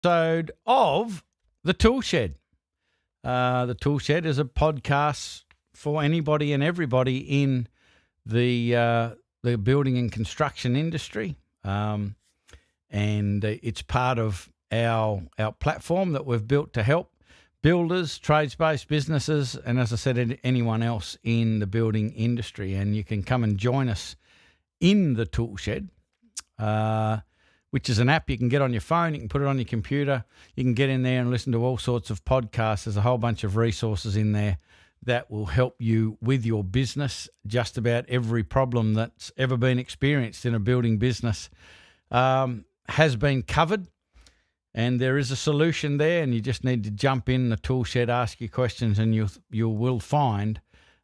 Episode of The Tool Shed. The Tool Shed is a podcast for anybody and everybody in the building and construction industry, and it's part of our platform that we've built to help builders, trades-based businesses, and as I said, anyone else in the building industry. And you can come and join us in the Tool Shed, which is an app you can get on your phone. You can put it on your computer. You can get in there and listen to all sorts of podcasts. There's a whole bunch of resources in there that will help you with your business. Just about every problem that's ever been experienced in a building business has been covered, and there is a solution there, and you just need to jump in the Tool Shed, ask your questions, and you will find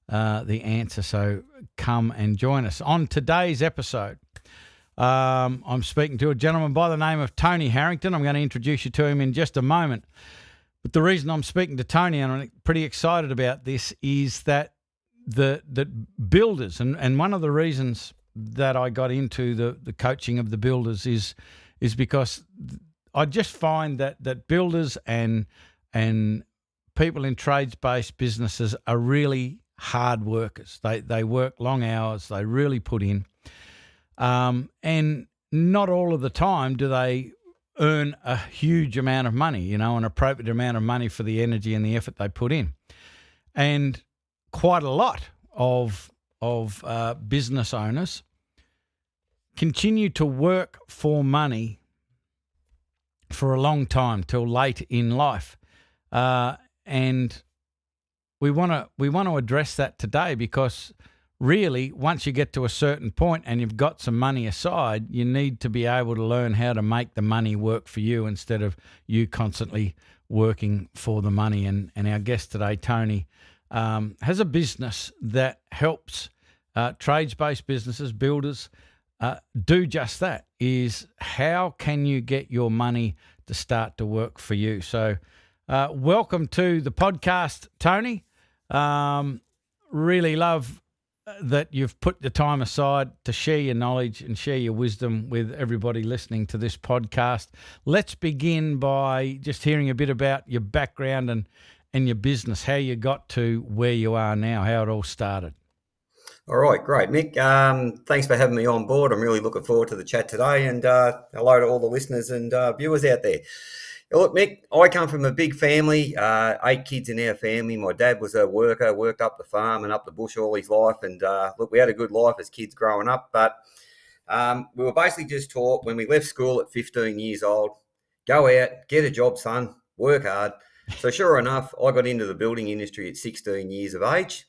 the answer. So come and join us. On today's episode, I'm speaking to a gentleman by the name of Tony Harrington. I'm going to introduce you to him in just a moment. But the reason I'm speaking to Tony, and I'm pretty excited about this, is that the builders, and one of the reasons that I got into the coaching of the builders is because I just find that builders and people in trades-based businesses are really hard workers. They work long hours. They really put in. And not all of the time do they earn a huge amount of money, an appropriate amount of money for the energy and the effort they put in. And quite a lot of business owners continue to work for money for a long time, till late in life. And we want to address that today, because really, once you get to a certain point and you've got some money aside, you need to be able to learn how to make the money work for you instead of you constantly working for the money. And our guest today, Tony, has a business that helps trades-based businesses, builders, do just that, is how can you get your money to start to work for you? So welcome to the podcast, Tony. Really love that you've put the time aside to share your knowledge and share your wisdom with everybody listening to this podcast. Let's begin by just hearing a bit about your background and your business, how you got to where you are now, how it all started. All right, great, Mick. Thanks for having me on board. I'm really looking forward to the chat today, and hello to all the listeners and viewers out there. Look, Mick, I come from a big family, 8 kids in our family. My dad was a worker, worked up the farm and up the bush all his life. And look, we had a good life as kids growing up. But we were basically just taught when we left school at 15 years old, go out, get a job, son, work hard. So sure enough, I got into the building industry at 16 years of age.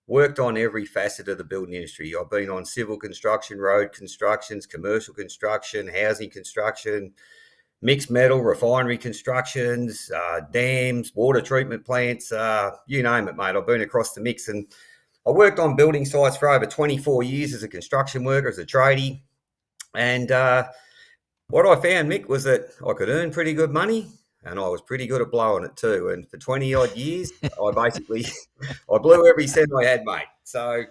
Worked on every facet of the building industry. I've been on civil construction, road constructions, commercial construction, housing construction, mixed metal, refinery constructions, dams, water treatment plants, you name it, mate. I've been across the mix, and I worked on building sites for over 24 years as a construction worker, as a tradie. And what I found, Mick, was that I could earn pretty good money, and I was pretty good at blowing it too. And for 20 odd years, I blew every cent I had, mate. So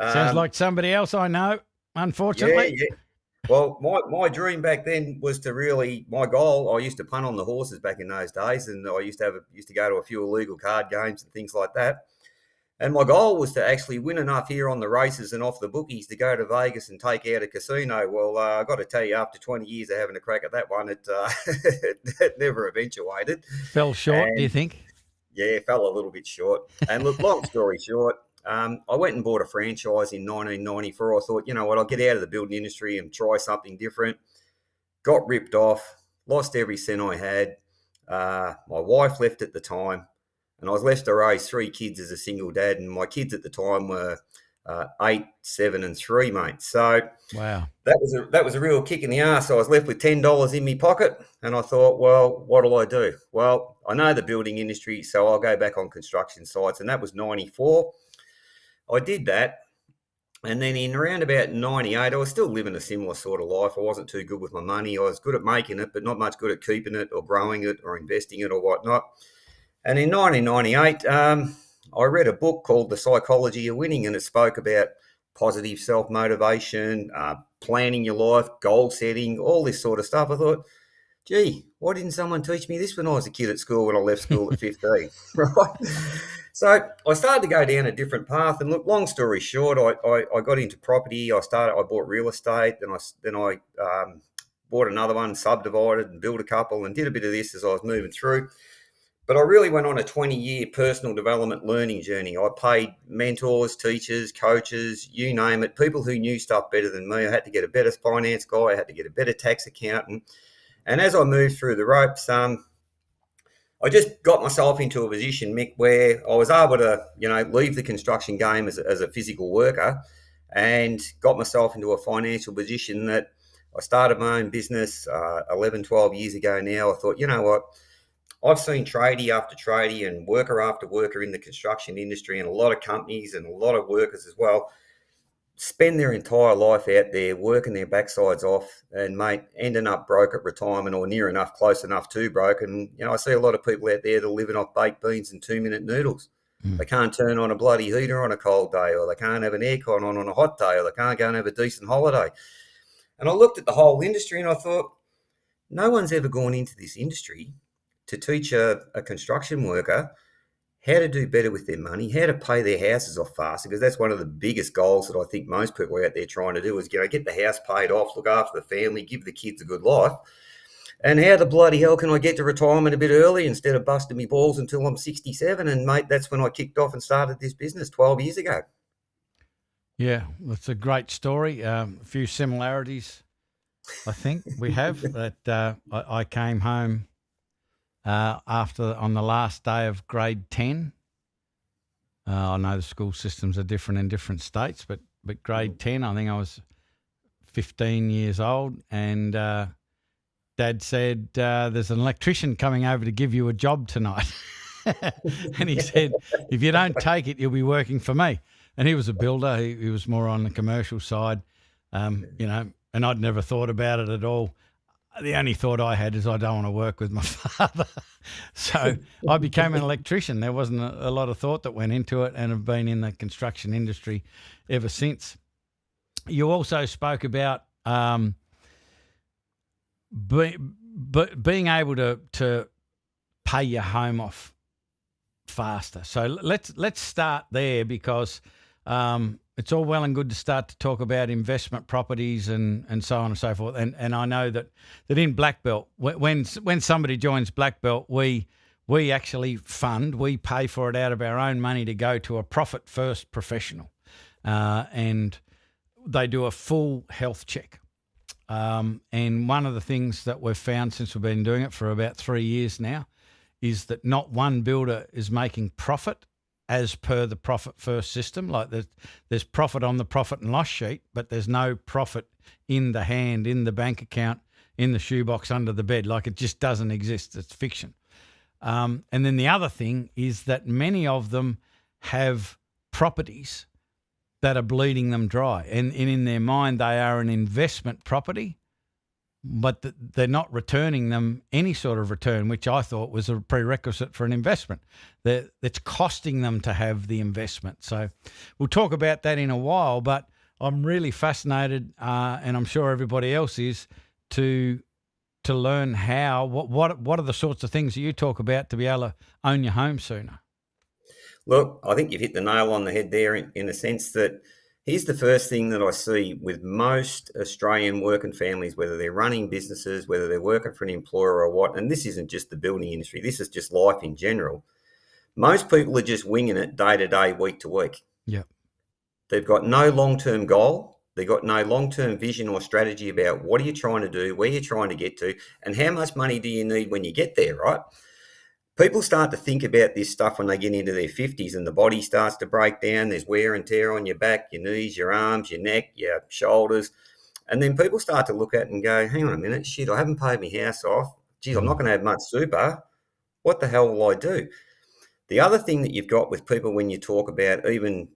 sounds like somebody else I know, unfortunately. Yeah. Well, my dream back then was my goal, I used to punt on the horses back in those days, and I used to go to a few illegal card games and things like that. And my goal was to actually win enough here on the races and off the bookies to go to Vegas and take out a casino. Well, I got to tell you, after 20 years of having a crack at that one, it never eventuated. Fell short, do you think? Yeah, it fell a little bit short. And look, long story short, I went and bought a franchise in 1994. I thought, you know what, I'll get out of the building industry and try something different. Got ripped off, lost every cent I had. My wife left at the time, and I was left to raise 3 kids as a single dad. And my kids at the time were 8, 7, and 3, mate. So wow, that was a real kick in the ass. I was left with $10 in my pocket, and I thought, well, what'll I do? Well, I know the building industry, so I'll go back on construction sites, and that was 94. I did that, and then in around about 98, I was still living a similar sort of life. I wasn't too good with my money. I was good at making it, but not much good at keeping it or growing it or investing it or whatnot. And in 1998, I read a book called The Psychology of Winning, and it spoke about positive self-motivation, planning your life, goal setting, all this sort of stuff. I thought, gee, why didn't someone teach me this when I was a kid at school when I left school at 15? Right. So I started to go down a different path. And look, long story short, I got into property. I bought real estate. Then I bought another one, subdivided and built a couple, and did a bit of this as I was moving through. But I really went on a 20-year personal development learning journey. I paid mentors, teachers, coaches, you name it, people who knew stuff better than me. I had to get a better finance guy. I had to get a better tax accountant. And as I moved through the ropes, I just got myself into a position, Mick, where I was able to, leave the construction game as a physical worker, and got myself into a financial position that I started my own business 11, 12 years ago now. I thought, you know what? I've seen tradie after tradie and worker after worker in the construction industry, and a lot of companies and a lot of workers as well spend their entire life out there working their backsides off, and mate, ending up broke at retirement or near enough, close enough to broke. And I see a lot of people out there that are living off baked beans and 2-minute noodles. They can't turn on a bloody heater on a cold day, or they can't have an aircon on a hot day, or they can't go and have a decent holiday. And I looked at the whole industry and I thought, no one's ever gone into this industry to teach a construction worker how to do better with their money, how to pay their houses off faster, because that's one of the biggest goals that I think most people are out there trying to do is, get the house paid off, look after the family, give the kids a good life. And how the bloody hell can I get to retirement a bit early instead of busting me balls until I'm 67? And mate, that's when I kicked off and started this business 12 years ago. Yeah, that's a great story. A few similarities, I think we have. That I came home on the last day of grade 10. I know the school systems are different in different states, but grade 10, I think I was 15 years old, and Dad said, there's an electrician coming over to give you a job tonight. And he said, if you don't take it, you'll be working for me. And he was a builder. He was more on the commercial side, and I'd never thought about it at all. The only thought I had is I don't want to work with my father. So I became an electrician. There wasn't a lot of thought that went into it, and have been in the construction industry ever since. You also spoke about being able to pay your home off faster. So let's start there, because it's all well and good to start to talk about investment properties and so on and so forth. And I know that in Black Belt, when somebody joins Black Belt, we actually we pay for it out of our own money to go to a profit first professional, and they do a full health check. And one of the things that we've found since we've been doing it for about 3 years now is that not one builder is making profit as per the profit first system. Like there's profit on the profit and loss sheet, but there's no profit in the hand, in the bank account, in the shoebox under the bed. Like, it just doesn't exist. It's fiction. And then the other thing is that many of them have properties that are bleeding them dry. And in their mind, they are an investment property, but they're not returning them any sort of return, which I thought was a prerequisite for an investment. It's costing them to have the investment. So we'll talk about that in a while, but I'm really fascinated, and I'm sure everybody else is, to learn what are the sorts of things that you talk about to be able to own your home sooner. Look, I think you've hit the nail on the head there in the sense that here's the first thing that I see with most Australian working families, whether they're running businesses, whether they're working for an employer or what, and this isn't just the building industry, this is just life in general. Most people are just winging it day to day, week to week. Yeah. They've got no long-term goal. They've got no long-term vision or strategy about what are you trying to do, where you're trying to get to, and how much money do you need when you get there, right? People start to think about this stuff when they get into their 50s and the body starts to break down. There's wear and tear on your back, your knees, your arms, your neck, your shoulders. And then people start to look at it and go, hang on a minute, shit, I haven't paid my house off. Geez, I'm not going to have much super. What the hell will I do? The other thing that you've got with people when you talk about even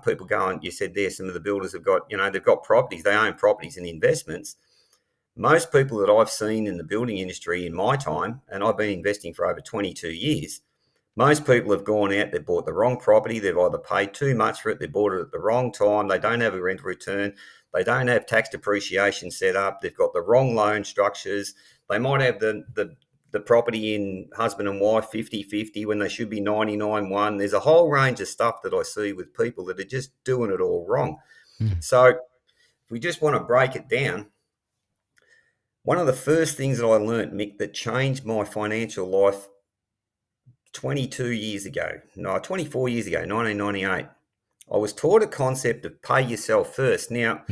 people going, you said there, some of the builders have got, they've got properties, they own properties and investments. Most people that I've seen in the building industry in my time, and I've been investing for over 22 years, most people have gone out, they've bought the wrong property, they've either paid too much for it, they bought it at the wrong time, they don't have a rental return, they don't have tax depreciation set up, they've got the wrong loan structures, They might have the property in husband and wife 50-50 when they should be 99-1. There's a whole range of stuff that I see with people that are just doing it all wrong. So if we just want to break it down, one of the first things that I learned, Mick, that changed my financial life 24 years ago, 1998, I was taught a concept of pay yourself first. Now,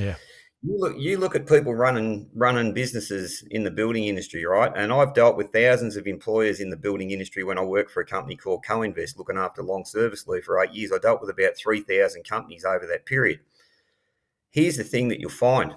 you look at people running businesses in the building industry, right? And I've dealt with thousands of employers in the building industry when I worked for a company called Co-Invest, looking after long service leave for 8 years. I dealt with about 3,000 companies over that period. Here's the thing that you'll find.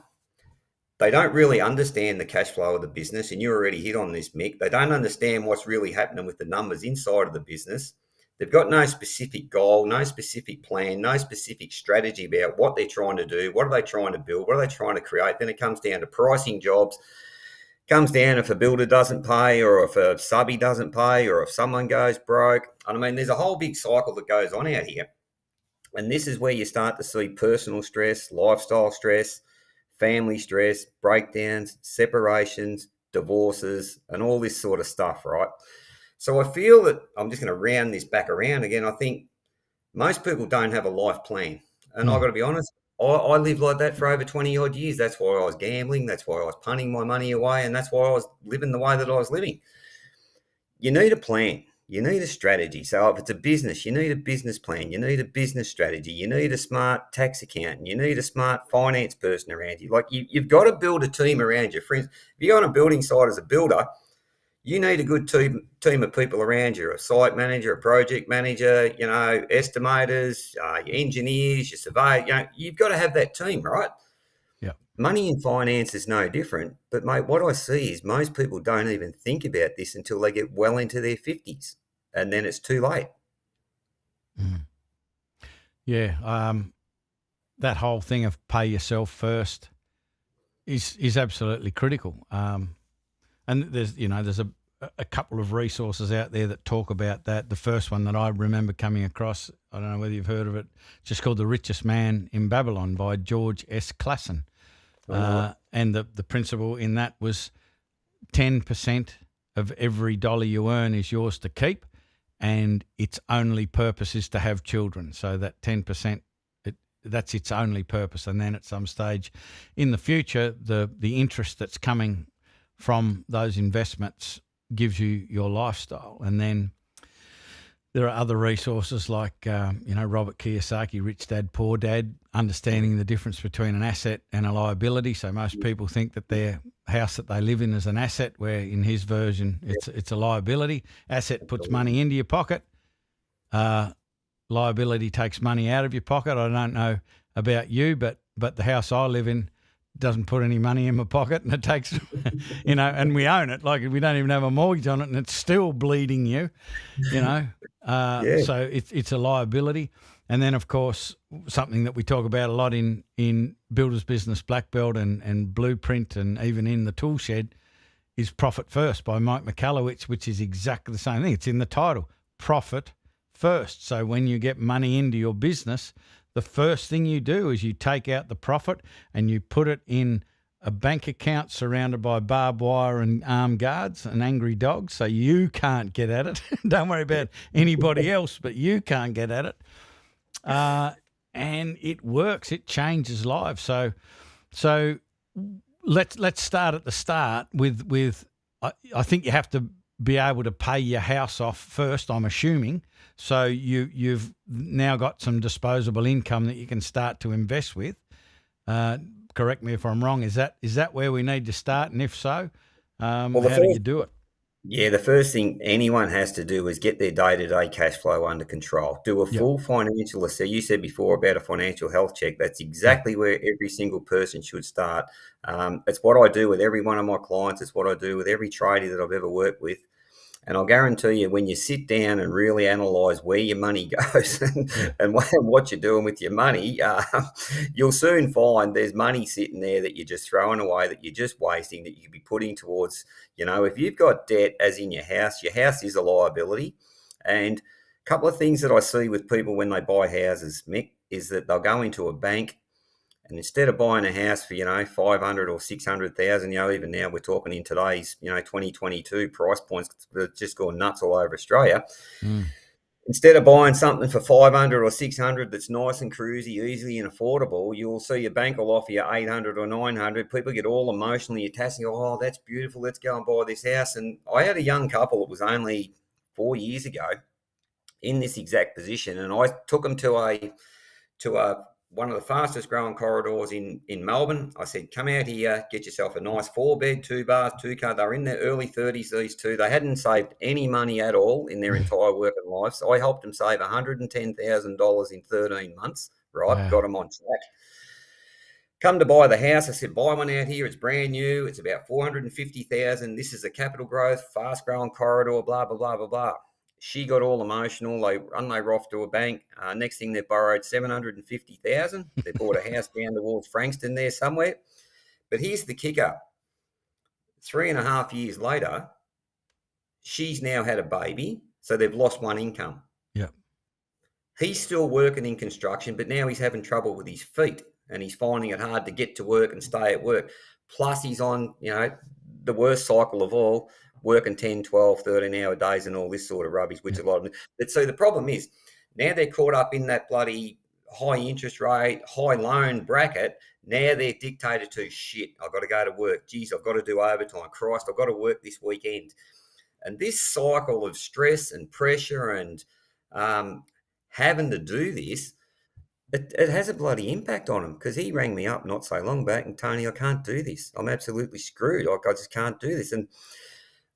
They don't really understand the cash flow of the business, and you already hit on this, Mick. They don't understand what's really happening with the numbers inside of the business. They've got no specific goal, no specific plan, no specific strategy about what they're trying to do, what are they trying to build, what are they trying to create. Then it comes down to pricing jobs. It comes down if a builder doesn't pay, or if a subby doesn't pay, or if someone goes broke. I mean, there's a whole big cycle that goes on out here. And this is where you start to see personal stress, lifestyle stress, family stress, breakdowns, separations, divorces, and all this sort of stuff, right? So I feel that I'm just going to round this back around again. I think most people don't have a life plan. And I've got to be honest, I lived like that for over 20 odd years. That's why I was gambling. That's why I was punting my money away. And that's why I was living the way that I was living. You need a plan. You need a strategy. So if it's a business, you need a business plan. You need a business strategy. You need a smart tax accountant. You need a smart finance person around you. Like you've got to build a team around you. Friends, if you're on a building site as a builder, you need a good team of people around you, a site manager, a project manager, estimators, your engineers, your surveyor. You've got to have that team, right? Yeah. Money in finance is no different. But, mate, what I see is most people don't even think about this until they get well into their 50s, and then it's too late. Yeah. That whole thing of pay yourself first is absolutely critical. And there's a couple of resources out there that talk about that. The first one that I remember coming across, I don't know whether you've heard of it, just called The Richest Man in Babylon by George S. Clason. And the principle in that was 10% of every dollar you earn is yours to keep, and its only purpose is to have children. So that 10%, that's its only purpose. And then at some stage in the future, the interest that's coming from those investments gives you your lifestyle. And then there are other resources like, Robert Kiyosaki, Rich Dad, Poor Dad, understanding the difference between an asset and a liability. So most people think that their house that they live in is an asset, where in his version, it's a liability. Asset puts money into your pocket. Liability takes money out of your pocket. I don't know about you, but the house I live in doesn't put any money in my pocket, and it takes, and we own it. Like we don't even have a mortgage on it, and it's still bleeding you, So it's a liability. And then, of course, something that we talk about a lot in Builder's Business Black Belt and Blueprint, and even in the Tool Shed, is Profit First by Mike Michalowicz, which is exactly the same thing. It's in the title, Profit First. So when you get money into your business, the first thing you do is you take out the profit and you put it in a bank account surrounded by barbed wire and armed guards and angry dogs, so you can't get at it. Don't worry about anybody else, but you can't get at it. And it works. It changes lives. So let's start at the start with I think you have to be able to pay your house off first, I'm assuming. So you've now got some disposable income that you can start to invest with. Correct me if I'm wrong. Is that where we need to start? And if so, how do you do it? Yeah, the first thing anyone has to do is get their day-to-day cash flow under control. Do a full financial assessment. You said before about a financial health check. That's exactly where every single person should start. It's what I do with every one of my clients. It's what I do with every tradie that I've ever worked with. And I'll guarantee you, when you sit down and really analyse where your money goes and what you're doing with your money, you'll soon find there's money sitting there that you're just throwing away, that you're just wasting, that you could be putting towards, if you've got debt, as in your house is a liability. And a couple of things that I see with people when they buy houses, Mick, is that they'll go into a bank, And instead of buying a house for, 500 or 600,000, even now we're talking in today's, 2022 price points that have just gone nuts all over Australia. Instead of buying something for 500 or 600 that's nice and cruisy, easy and affordable, you'll see your bank will offer you 800 or 900. People get all emotionally attached and go, oh, that's beautiful, let's go and buy this house. And I had a young couple, it was only 4 years ago, in this exact position, and I took them to one of the fastest growing corridors in Melbourne. I said, come out here, get yourself a nice 4-bed, 2 bars, 2 car. They're in their early 30s, these two. They hadn't saved any money at all in their entire working life. So I helped them save $110,000 in 13 months, right? Wow. Got them on track. Come to buy the house. I said, buy one out here. It's brand new. It's about $450,000. This is a capital growth, fast growing corridor, blah, blah, blah, blah, blah. She got all emotional. They were off to a bank. Next thing, they borrowed $750,000. They bought a house down towards Frankston there somewhere. But here's the kicker. 3.5 years later, she's now had a baby, so they've lost one income. Yeah. He's still working in construction, but now he's having trouble with his feet, and he's finding it hard to get to work and stay at work. Plus, he's on, the worst cycle of all, working 10, 12, 13-hour days and all this sort of rubbish, which a lot of them. But so the problem is now they're caught up in that bloody high interest rate, high loan bracket. Now they're dictated to, shit, I've got to go to work. Geez, I've got to do overtime. Christ, I've got to work this weekend. And this cycle of stress and pressure and having to do this, it has a bloody impact on him, because he rang me up not so long back and, Tony, I can't do this. I'm absolutely screwed. I just can't do this. And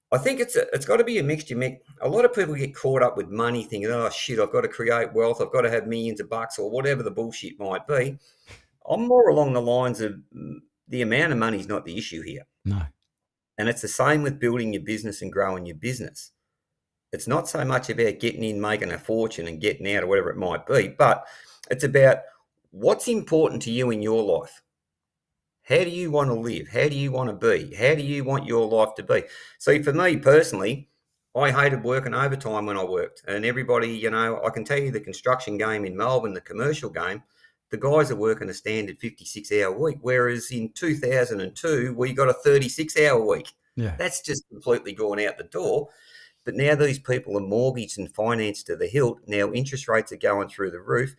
I think it's got to be a mixture, Mick. A lot of people get caught up with money thinking, oh, shit, I've got to create wealth. I've got to have millions of bucks or whatever the bullshit might be. I'm more along the lines of the amount of money is not the issue here. No. And it's the same with building your business and growing your business. It's not so much about getting in, making a fortune and getting out or whatever it might be, but it's about what's important to you in your life. How do you want to live? How do you want to be? How do you want your life to be? So for me personally, I hated working overtime when I worked. And everybody, I can tell you the construction game in Melbourne, the commercial game, the guys are working a standard 56-hour week, whereas in 2002, we got a 36-hour week. Yeah. That's just completely gone out the door. But now these people are mortgaged and financed to the hilt. Now interest rates are going through the roof.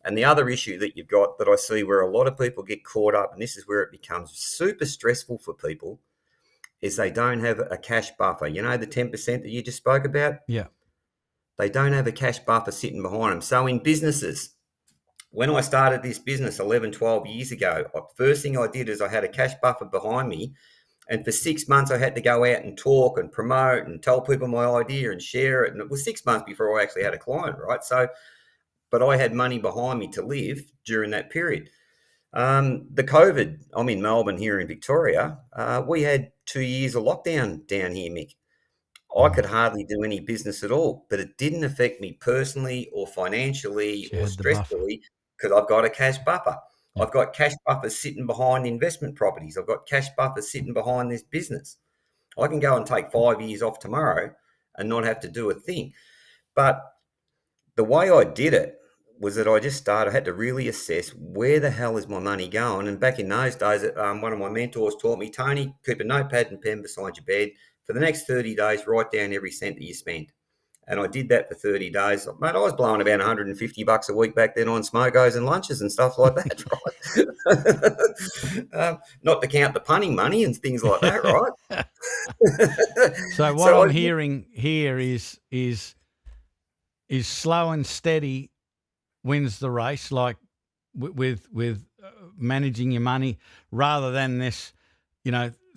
And the other issue that you've got that I see where a lot of people get caught up, and this is where it becomes super stressful for people, is they don't have a cash buffer. The 10% that you just spoke about? Yeah. They don't have a cash buffer sitting behind them. So in businesses, when I started this business 11, 12 years ago, first thing I did is I had a cash buffer behind me. And for 6 months, I had to go out and talk and promote and tell people my idea and share it. And it was 6 months before I actually had a client, right? So, but I had money behind me to live during that period. The COVID, I'm in Melbourne here in Victoria. We had 2 years of lockdown down here, Mick. I could hardly do any business at all, but it didn't affect me personally or financially or stressfully because I've got a cash buffer. Yeah. I've got cash buffers sitting behind investment properties. I've got cash buffers sitting behind this business. I can go and take 5 years off tomorrow and not have to do a thing. But the way I did it was that I had to really assess where the hell is my money going. And back in those days, one of my mentors taught me, Tony, keep a notepad and pen beside your bed. For the next 30 days, write down every cent that you spend. And I did that for 30 days. Mate, I was blowing about $150 a week back then on smokos and lunches and stuff like that, right? Not to count the punning money and things like that, right? So what I'm hearing here is slow and steady wins the race, like with managing your money, rather than this,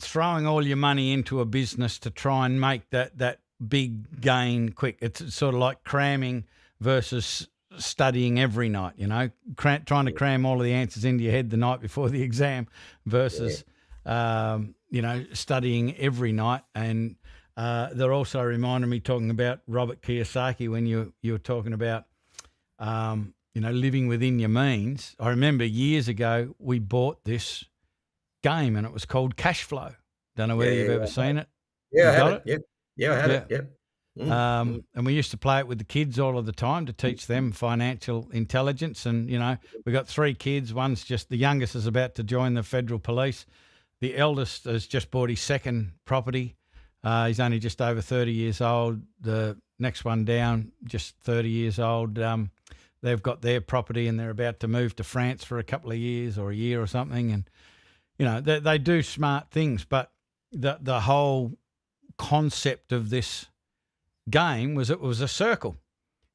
throwing all your money into a business to try and make that big gain quick. It's sort of like cramming versus studying every night, trying to cram all of the answers into your head the night before the exam versus, studying every night. And they're also reminded me, talking about Robert Kiyosaki, when you were talking about, living within your means. I remember years ago we bought this game and it was called Cash Flow. Don't know whether you've ever seen it. Yeah, I have it. Yeah, I have it. Yeah. And we used to play it with the kids all of the time to teach them financial intelligence. And, we got 3 kids. The youngest is about to join the federal police. The eldest has just bought his second property. He's only just over 30 years old. The next one down, just 30 years old. They've got their property and they're about to move to France for a couple of years or a year or something. And, they do smart things. But the whole concept of this game was it was a circle.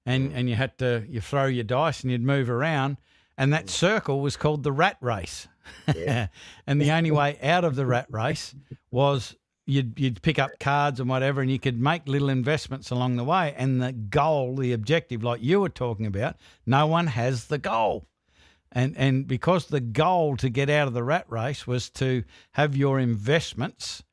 And you throw your dice and you'd move around. And that circle was called the rat race. Yeah. And the only way out of the rat race was you'd pick up cards and whatever, and you could make little investments along the way. And the goal, the objective, like you were talking about, no one has the goal. And because the goal to get out of the rat race was to have your investments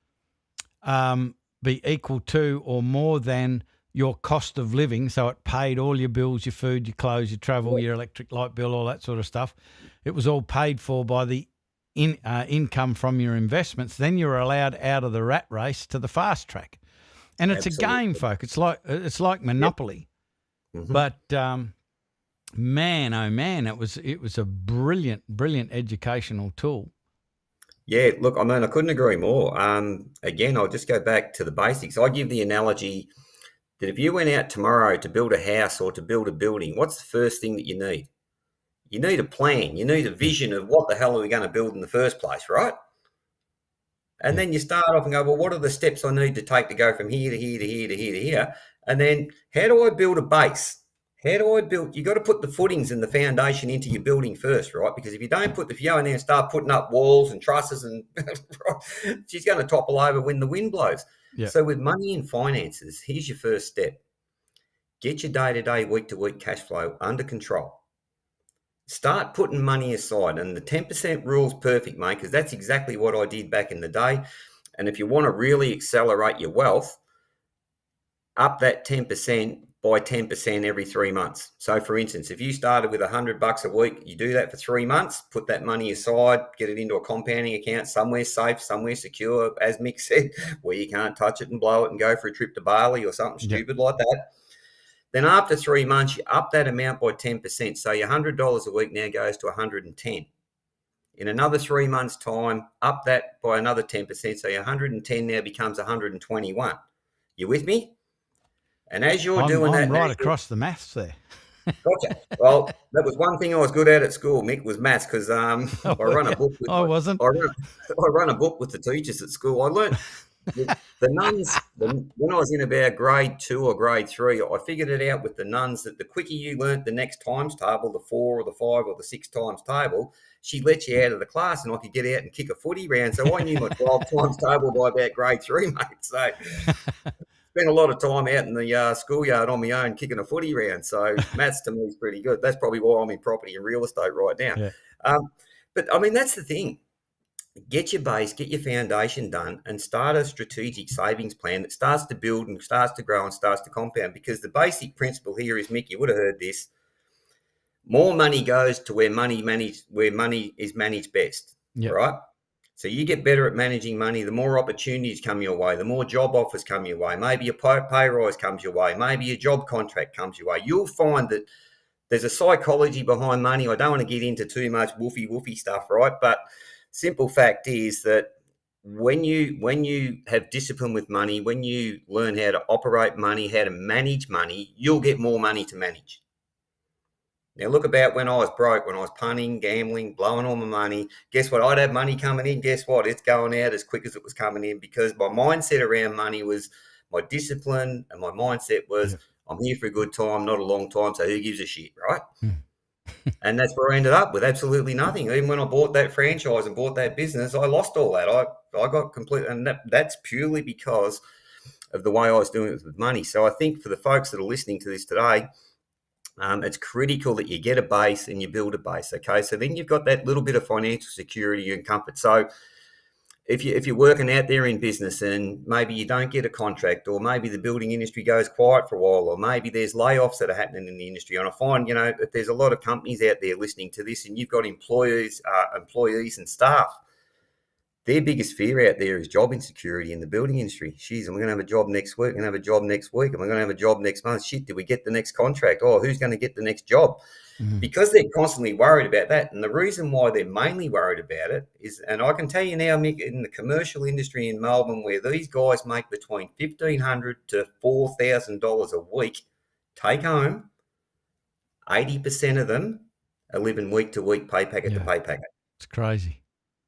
be equal to or more than your cost of living, so it paid all your bills, your food, your clothes, your travel, your electric light bill, all that sort of stuff. It was all paid for by the income from your investments. Then you're allowed out of the rat race to the fast track, and it's Absolutely. a game, folk. It's like Monopoly, but man, oh man, it was a brilliant educational tool. Yeah, look, I mean, I couldn't agree more. Again, I'll just go back to the basics. I give the analogy that if you went out tomorrow to build a house or to build a building, what's the first thing that you need? You need a plan. You need a vision of what the hell are we going to build in the first place, right? And then you start off and go, well, what are the steps I need to take to go from here to here to here to here to here? And then how do I build a base? How do I build? You got to put the footings and the foundation into your building first, right? Because if you go in there and start putting up walls and trusses and she's going to topple over when the wind blows. Yeah. So with money and finances, here's your first step. Get your day-to-day, week-to-week cash flow under control. Start putting money aside. And the 10% rule is perfect, mate, because that's exactly what I did back in the day. And if you want to really accelerate your wealth, up that 10% by 10% every 3 months. So for instance, if you started with $100 a week, you do that for 3 months, put that money aside, get it into a compounding account, somewhere safe, somewhere secure, as Mick said, where you can't touch it and blow it and go for a trip to Bali or something stupid like that. Then after 3 months, you up that amount by 10%. So your $100 a week now goes to 110. In another 3 months' time, up that by another 10%. So your 110 now becomes 121. You with me? And as you're doing that, I'm right across the maths there. Gotcha. Well, that was one thing I was good at school, Mick, was maths, because I run a book. I wasn't. I run a book with the teachers at school. I learned the nuns when I was in about grade 2 or grade 3. I figured it out with the nuns that the quicker you learnt the next times table, the 4 or the 5 or the 6 times table, she let you out of the class, and I could get out and kick a footy round. So I knew my 12 times table by about grade 3, mate. So. Spent a lot of time out in the schoolyard on my own kicking a footy round. So maths to me is pretty good. That's probably why I'm in property and real estate right now. Yeah. But I mean, that's the thing. Get your base, get your foundation done, and start a strategic savings plan that starts to build and starts to grow and starts to compound. Because the basic principle here is, Mick, you would have heard this: more money goes to where money is managed best. Yep. Right? So you get better at managing money, the more opportunities come your way, the more job offers come your way, maybe a pay rise comes your way, maybe a job contract comes your way. You'll find that there's a psychology behind money. I don't want to get into too much woofy stuff, right? But simple fact is that when you have discipline with money, when you learn how to operate money, how to manage money, you'll get more money to manage. Now, look about when I was broke, when I was punting, gambling, blowing all my money. Guess what? I'd have money coming in. Guess what? It's going out as quick as it was coming in, because my mindset around money was my discipline, and my mindset was, I'm here for a good time, not a long time, so who gives a shit, right? And that's where I ended up with absolutely nothing. Even when I bought that franchise and bought that business, I lost all that. I got complete, and that's purely because of the way I was doing it with money. So I think for the folks that are listening to this today, it's critical that you get a base and you build a base. Okay, so then you've got that little bit of financial security and comfort. So if you're working out there in business and maybe you don't get a contract, or maybe the building industry goes quiet for a while, or maybe there's layoffs that are happening in the industry, and I find that there's a lot of companies out there listening to this, and you've got employees and staff. their biggest fear out there is job insecurity in the building industry. Jeez, am I going to have a job next week? I'm going to have a job next week. Am I going to have a job next month? Shit, did we get the next contract? Oh, who's going to get the next job? Because they're constantly worried about that. And the reason why they're mainly worried about it is, and I can tell you now, Mick, in the commercial industry in Melbourne, where these guys make between $1,500 to $4,000 a week take home, 80% of them are living week to week, pay packet to pay packet. It's crazy.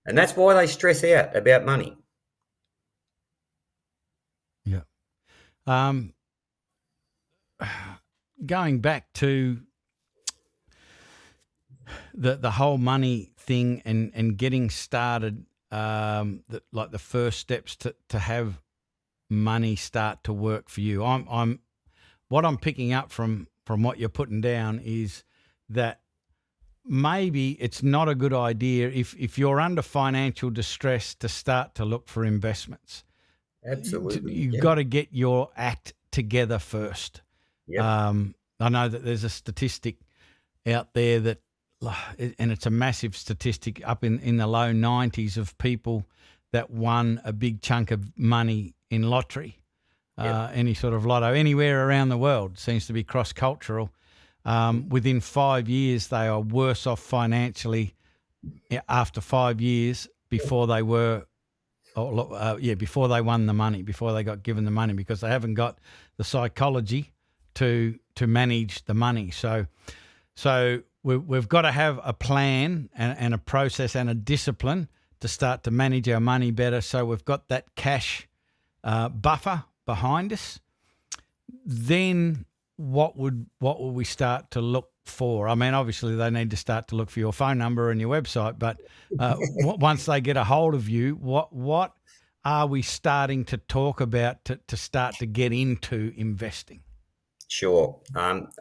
And that's why they stress out about money. Yeah. Going back to the whole money thing and getting started, like the first steps to have money start to work for you. What I'm picking up from what you're putting down is that maybe it's not a good idea if you're under financial distress to start to look for investments. Absolutely. You've got to get your act together first. Yep. I know that there's a statistic out there that, and it's a massive statistic, up in the low 90s of people that won a big chunk of money in lottery, any sort of lotto, anywhere around the world. Seems to be cross-cultural. Within 5 years, they are worse off financially after 5 years before they were, before they won the money, before they got given the money, because they haven't got the psychology to manage the money. So we've got to have a plan and a process and a discipline to start to manage our money better. So we've got that cash buffer behind us. Then what would we start to look for? I mean, obviously they need to start to look for your phone number and your website, but once they get a hold of you, what are we starting to talk about to start to get into investing? Sure.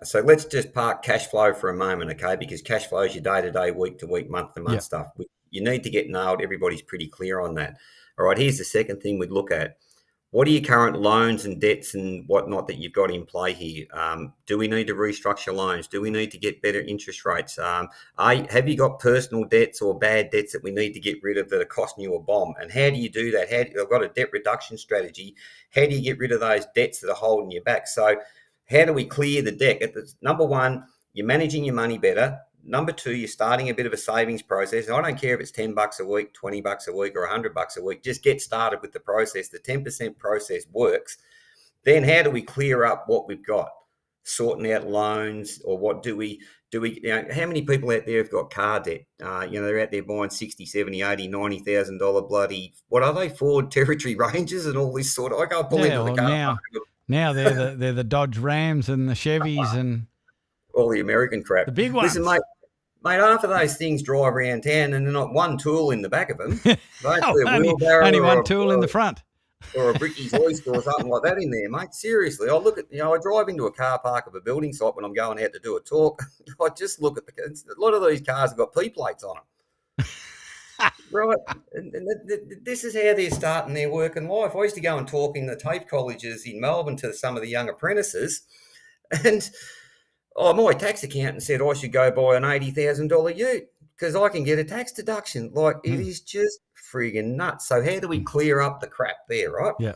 So let's just park cash flow for a moment, okay? Because cash flow is your day-to-day, week-to-week, month-to-month stuff. You need to get nailed. Everybody's pretty clear on that. All right, here's the second thing we'd look at. What are your current loans and debts and whatnot that you've got in play here? Do we need to restructure loans? Do we need to get better interest rates? Have you got personal debts or bad debts that we need to get rid of that are costing you a bomb? And how do you do that? I've got a debt reduction strategy. How do you get rid of those debts that are holding you back? So how do we clear the deck? Number one, you're managing your money better. Number two, you're starting a bit of a savings process. I don't care if it's $10 a week, $20 a week, or $100 a week. Just get started with the process. The 10% process works. Then how do we clear up what we've got? Sorting out loans, or what do we, how many people out there have got car debt? They're out there buying $60,000, $70,000, $80,000, $90,000 bloody, what are they, Ford Territory Rangers and all this sort of, I go pull into the car. Now they're the Dodge Rams and the Chevys and all the American crap. The big ones. Listen, mate, half of those things drive around town and they're not one tool in the back of them. Only one tool in the front. Or a Bricky's Oyster or something like that in there, mate. Seriously, I look at, I drive into a car park of a building site when I'm going out to do a talk. I just look at a lot of these cars have got P plates on them. Right. And this is how they're starting their working life. I used to go and talk in the TAFE colleges in Melbourne to some of the young apprentices, and my tax accountant said I should go buy an $80,000 ute because I can get a tax deduction. Like, it is just friggin' nuts. So how do we clear up the crap there, right? Yeah.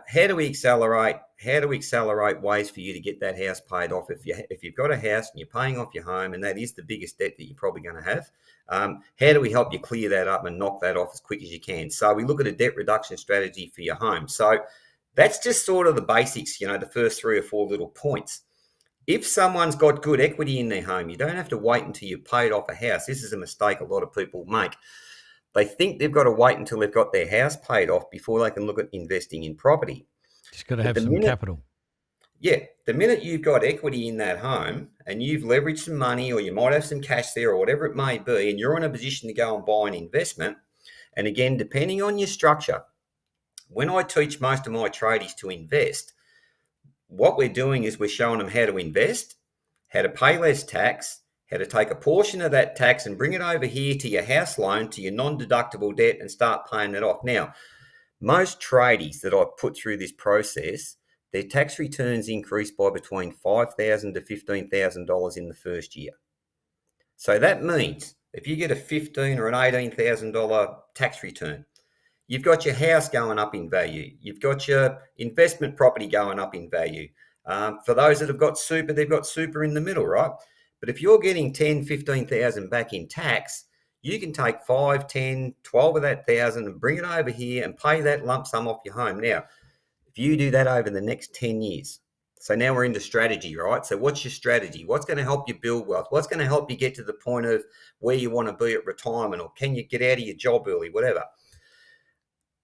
How do we accelerate? How do we accelerate ways for you to get that house paid off? If you've got a house and you're paying off your home, and that is the biggest debt that you're probably going to have, how do we help you clear that up and knock that off as quick as you can? So we look at a debt reduction strategy for your home. So that's just sort of the basics, the first 3 or 4 little points. If someone's got good equity in their home, you don't have to wait until you've paid off a house. This is a mistake a lot of people make. They think they've got to wait until they've got their house paid off before they can look at investing in property. Just got to have some capital. Yeah. The minute you've got equity in that home and you've leveraged some money, or you might have some cash there or whatever it may be, and you're in a position to go and buy an investment, and again, depending on your structure, when I teach most of my tradies to invest, what we're doing is we're showing them how to invest, how to pay less tax, how to take a portion of that tax and bring it over here to your house loan, to your non-deductible debt, and start paying that off. Now, most tradies that I've put through this process, their tax returns increase by between $5,000 to $15,000 in the first year. So that means if you get a $15,000 or an $18,000 tax return, you've got your house going up in value. You've got your investment property going up in value. For those that have got super, they've got super in the middle, right? But if you're getting 10, 15,000 back in tax, you can take 5, 10, 12 of that thousand and bring it over here and pay that lump sum off your home. Now, if you do that over the next 10 years, so now we're into strategy, right? So what's your strategy? What's going to help you build wealth? What's going to help you get to the point of where you want to be at retirement, or can you get out of your job early, whatever?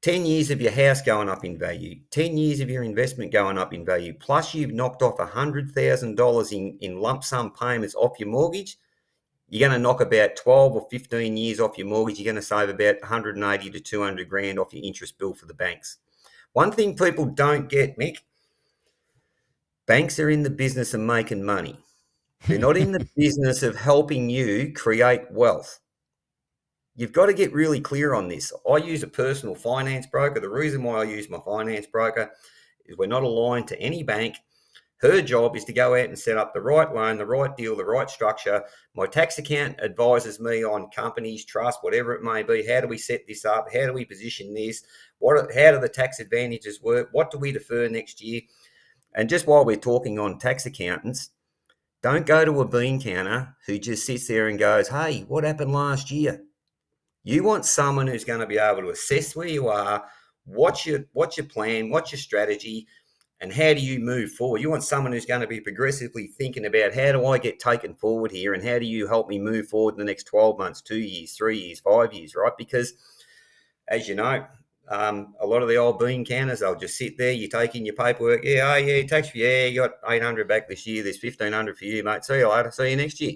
10 years of your house going up in value, 10 years of your investment going up in value, plus you've knocked off $100,000 in lump sum payments off your mortgage, you're going to knock about 12 or 15 years off your mortgage. You're going to save about 180 to 200 grand off your interest bill for the banks. One thing people don't get, Mick, banks are in the business of making money. They're not in the business of helping you create wealth. You've got to get really clear on this. I use a personal finance broker. The reason why I use my finance broker is we're not aligned to any bank. Her job is to go out and set up the right loan, the right deal, the right structure. My tax accountant advises me on companies, trust, whatever it may be. How do we set this up? How do we position this? How do the tax advantages work? What do we defer next year? And just while we're talking on tax accountants, don't go to a bean counter who just sits there and goes, hey, what happened last year? You want someone who's going to be able to assess where you are, what's your plan, what's your strategy, and how do you move forward? You want someone who's going to be progressively thinking about, how do I get taken forward here, and how do you help me move forward in the next 12 months, 2 years, 3 years, 5 years, right? Because, as you know, a lot of the old bean counters, they'll just sit there, you take in your paperwork, tax for you got 800 back this year, there's 1,500 for you, mate, see you later, see you next year.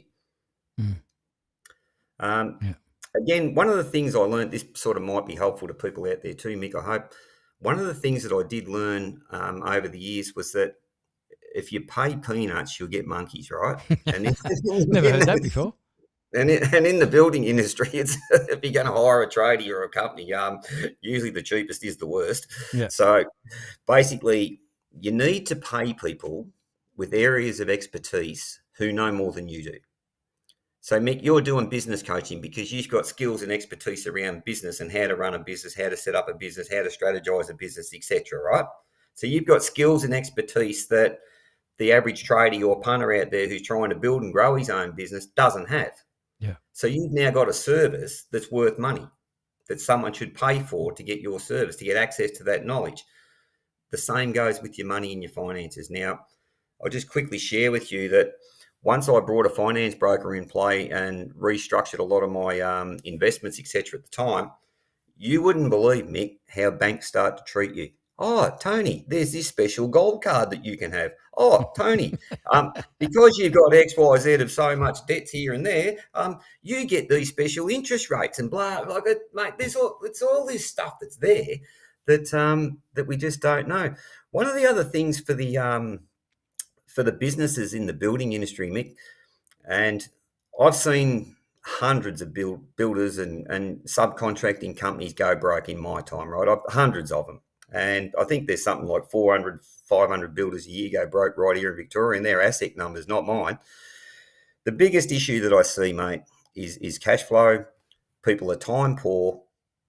Again, one of the things I learned, this sort of might be helpful to people out there too, Mick, I hope. One of the things that I did learn over the years was that if you pay peanuts, you'll get monkeys, right? And never heard that before. And in the building industry, it's if you're going to hire a tradie or a company, usually the cheapest is the worst. Yeah. So basically, you need to pay people with areas of expertise who know more than you do. So, Mick, you're doing business coaching because you've got skills and expertise around business and how to run a business, how to set up a business, how to strategize a business, etc. Right? So you've got skills and expertise that the average tradie or punter out there who's trying to build and grow his own business doesn't have. Yeah. So you've now got a service that's worth money that someone should pay for to get your service, to get access to that knowledge. The same goes with your money and your finances. Now, I'll just quickly share with you that once I brought a finance broker in play and restructured a lot of my investments, etc. at the time, you wouldn't believe, Mick, how banks start to treat you. Oh, Tony, there's this special gold card that you can have. Oh, Tony, because you've got X, Y, Z of so much debts here and there, you get these special interest rates and blah, like it, mate. It's all this stuff that's there that we just don't know. One of the other things for the businesses in the building industry, Mick, and I've seen hundreds of builders and subcontracting companies go broke in my time, right? Hundreds of them. And I think there's something like 400, 500 builders a year go broke right here in Victoria, and their asset numbers, not mine. The biggest issue that I see, mate, is cash flow. People are time poor.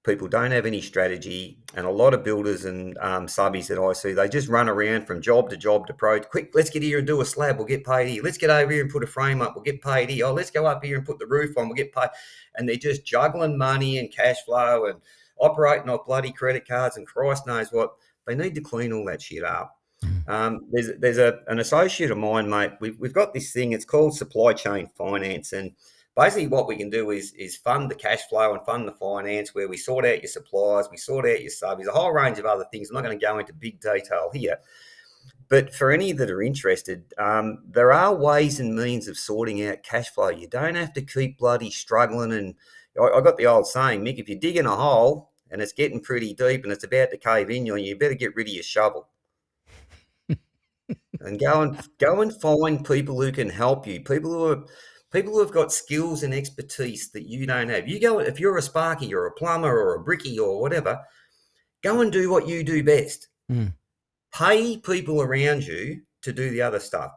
People don't have any strategy, and a lot of builders and subbies that I see, they just run around from job to job to pro. Quick, let's get here and do a slab, we'll get paid here. Let's get over here and put a frame up, we'll get paid here. Oh, let's go up here and put the roof on, we'll get paid. And they're just juggling money and cash flow and operating off bloody credit cards and Christ knows what. They need to clean all that shit up. There's an associate of mine, mate. We've got this thing, it's called supply chain finance, and basically what we can do is fund the cash flow and fund the finance, where we sort out your suppliers, we sort out your subbies, a whole range of other things. I'm not going to go into big detail here. But for any that are interested, there are ways and means of sorting out cash flow. You don't have to keep bloody struggling. And I got the old saying, Mick, if you're digging a hole and it's getting pretty deep and it's about to cave in, you better get rid of your shovel. And go and find people who can help you, people who have got skills and expertise that you don't have. You go, if you're a sparky or a plumber or a brickie or whatever, go and do what you do best. Pay people around you to do the other stuff.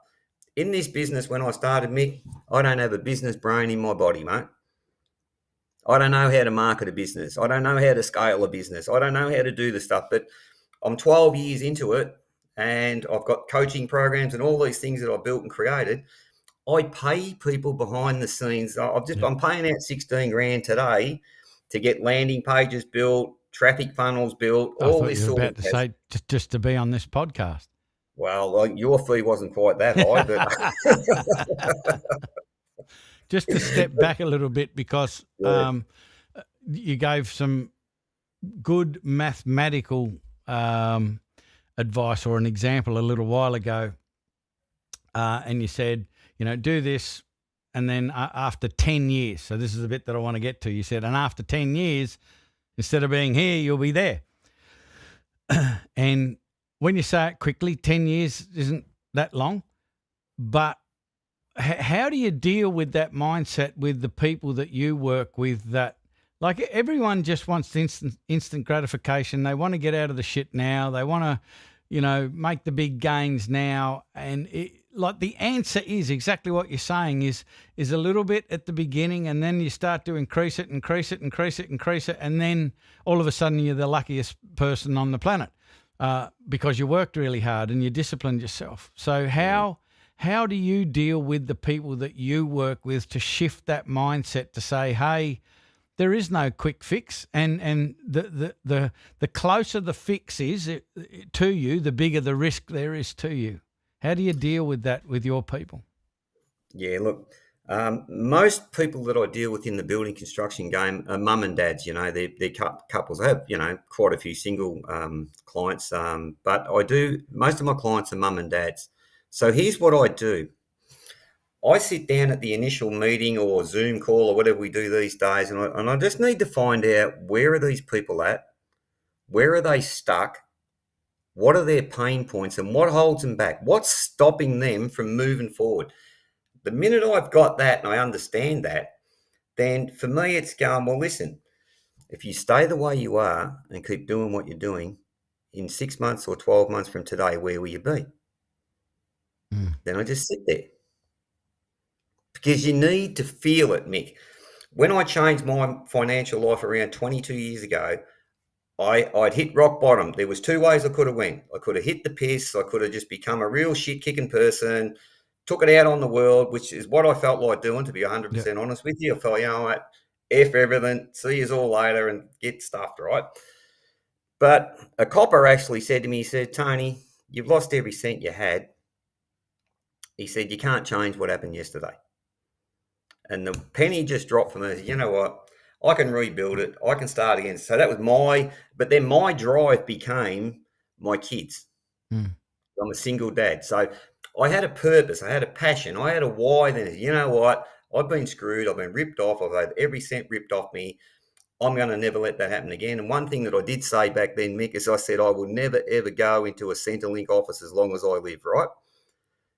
In this business, when I started, Mick, I don't have a business brain in my body, mate. I don't know how to market a business. I don't know how to scale a business. I don't know how to do the stuff, but I'm 12 years into it and I've got coaching programs and all these things that I've built and created. I pay people behind the scenes. I'm paying out 16 grand today to get landing pages built, traffic funnels built, I all thought this you were sort about of to stuff. say just to be on this podcast. Well, your fee wasn't quite that high, but Just to step back a little bit, because yeah. you gave some good mathematical advice or an example a little while ago, and you said, do this, and then after 10 years, so this is a bit that I want to get to, you said, and after 10 years, instead of being here, you'll be there. And when you say it quickly, 10 years isn't that long, but how do you deal with that mindset with the people that you work with, that like everyone just wants instant gratification? They want to get out of the shit now. They want to, make the big gains now. And like the answer is exactly what you're saying, is a little bit at the beginning, and then you start to increase it. And then all of a sudden you're the luckiest person on the planet because you worked really hard and you disciplined yourself. So how do you deal with the people that you work with to shift that mindset to say, hey, there is no quick fix, and the closer the fix is to you, the bigger the risk there is to you? How do you deal with that with your people? Yeah, look, most people that I deal with in the building construction game are mum and dads. They're couples. I have, quite a few single clients, but most of my clients are mum and dads. So here's what I do. I sit down at the initial meeting or Zoom call or whatever we do these days, and I just need to find out, where are these people at? Where are they stuck? What are their pain points and what holds them back? What's stopping them from moving forward? The minute I've got that and I understand that, then for me it's going, well, listen, if you stay the way you are and keep doing what you're doing, in 6 months or 12 months from today, where will you be? Then I just sit there. Because you need to feel it, Mick. When I changed my financial life around 22 years ago, I'd hit rock bottom. There was two ways I could have went. I could have hit the piss. I could have just become a real shit-kicking person, took it out on the world, which is what I felt like doing, to be 100% honest with you. I felt, what, F everything, see you all later and get stuffed, right? But a copper actually said to me, he said, Tony, you've lost every cent you had. He said, you can't change what happened yesterday. And the penny just dropped for me. You know what? I can rebuild it. I can start again. So that was but then my drive became my kids. I'm a single dad. So I had a purpose. I had a passion. I had a why. Then, you know what? I've been screwed. I've been ripped off. I've had every cent ripped off me. I'm going to never let that happen again. And one thing that I did say back then, Mick, is I said, I will never, ever go into a Centrelink office as long as I live, right?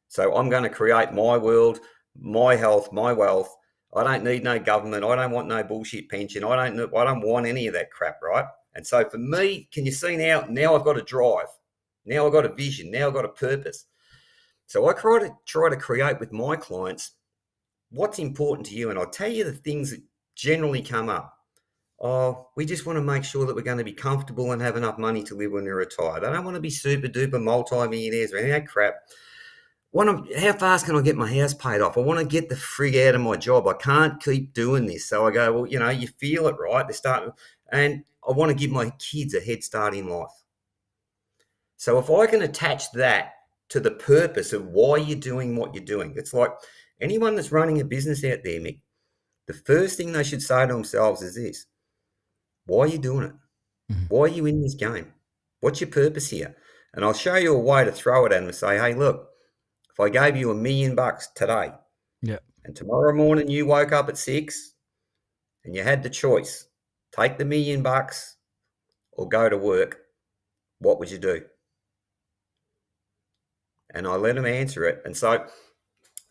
So I'm going to create my world, my health, my wealth. I don't need no government. I don't want no bullshit pension. I don't want any of that crap, right? And so for me, can you see now I've got a drive. Now I've got a vision. Now I've got a purpose. So I try to create with my clients what's important to you. And I'll tell you the things that generally come up. Oh, we just want to make sure that we're going to be comfortable and have enough money to live when we're retired. I don't want to be super duper multi-millionaires or any of that crap. How fast can I get my house paid off? I want to get the frig out of my job. I can't keep doing this. So I go, well, you feel it, right? And I want to give my kids a head start in life. So if I can attach that to the purpose of why you're doing what you're doing, it's like anyone that's running a business out there, Mick, the first thing they should say to themselves is this: why are you doing it? Why are you in this game? What's your purpose here? And I'll show you a way to throw it at them and say, hey, look, if I gave you $1 million today, and tomorrow morning you woke up at 6 and you had the choice, take the $1 million or go to work, what would you do? And I let them answer it. And so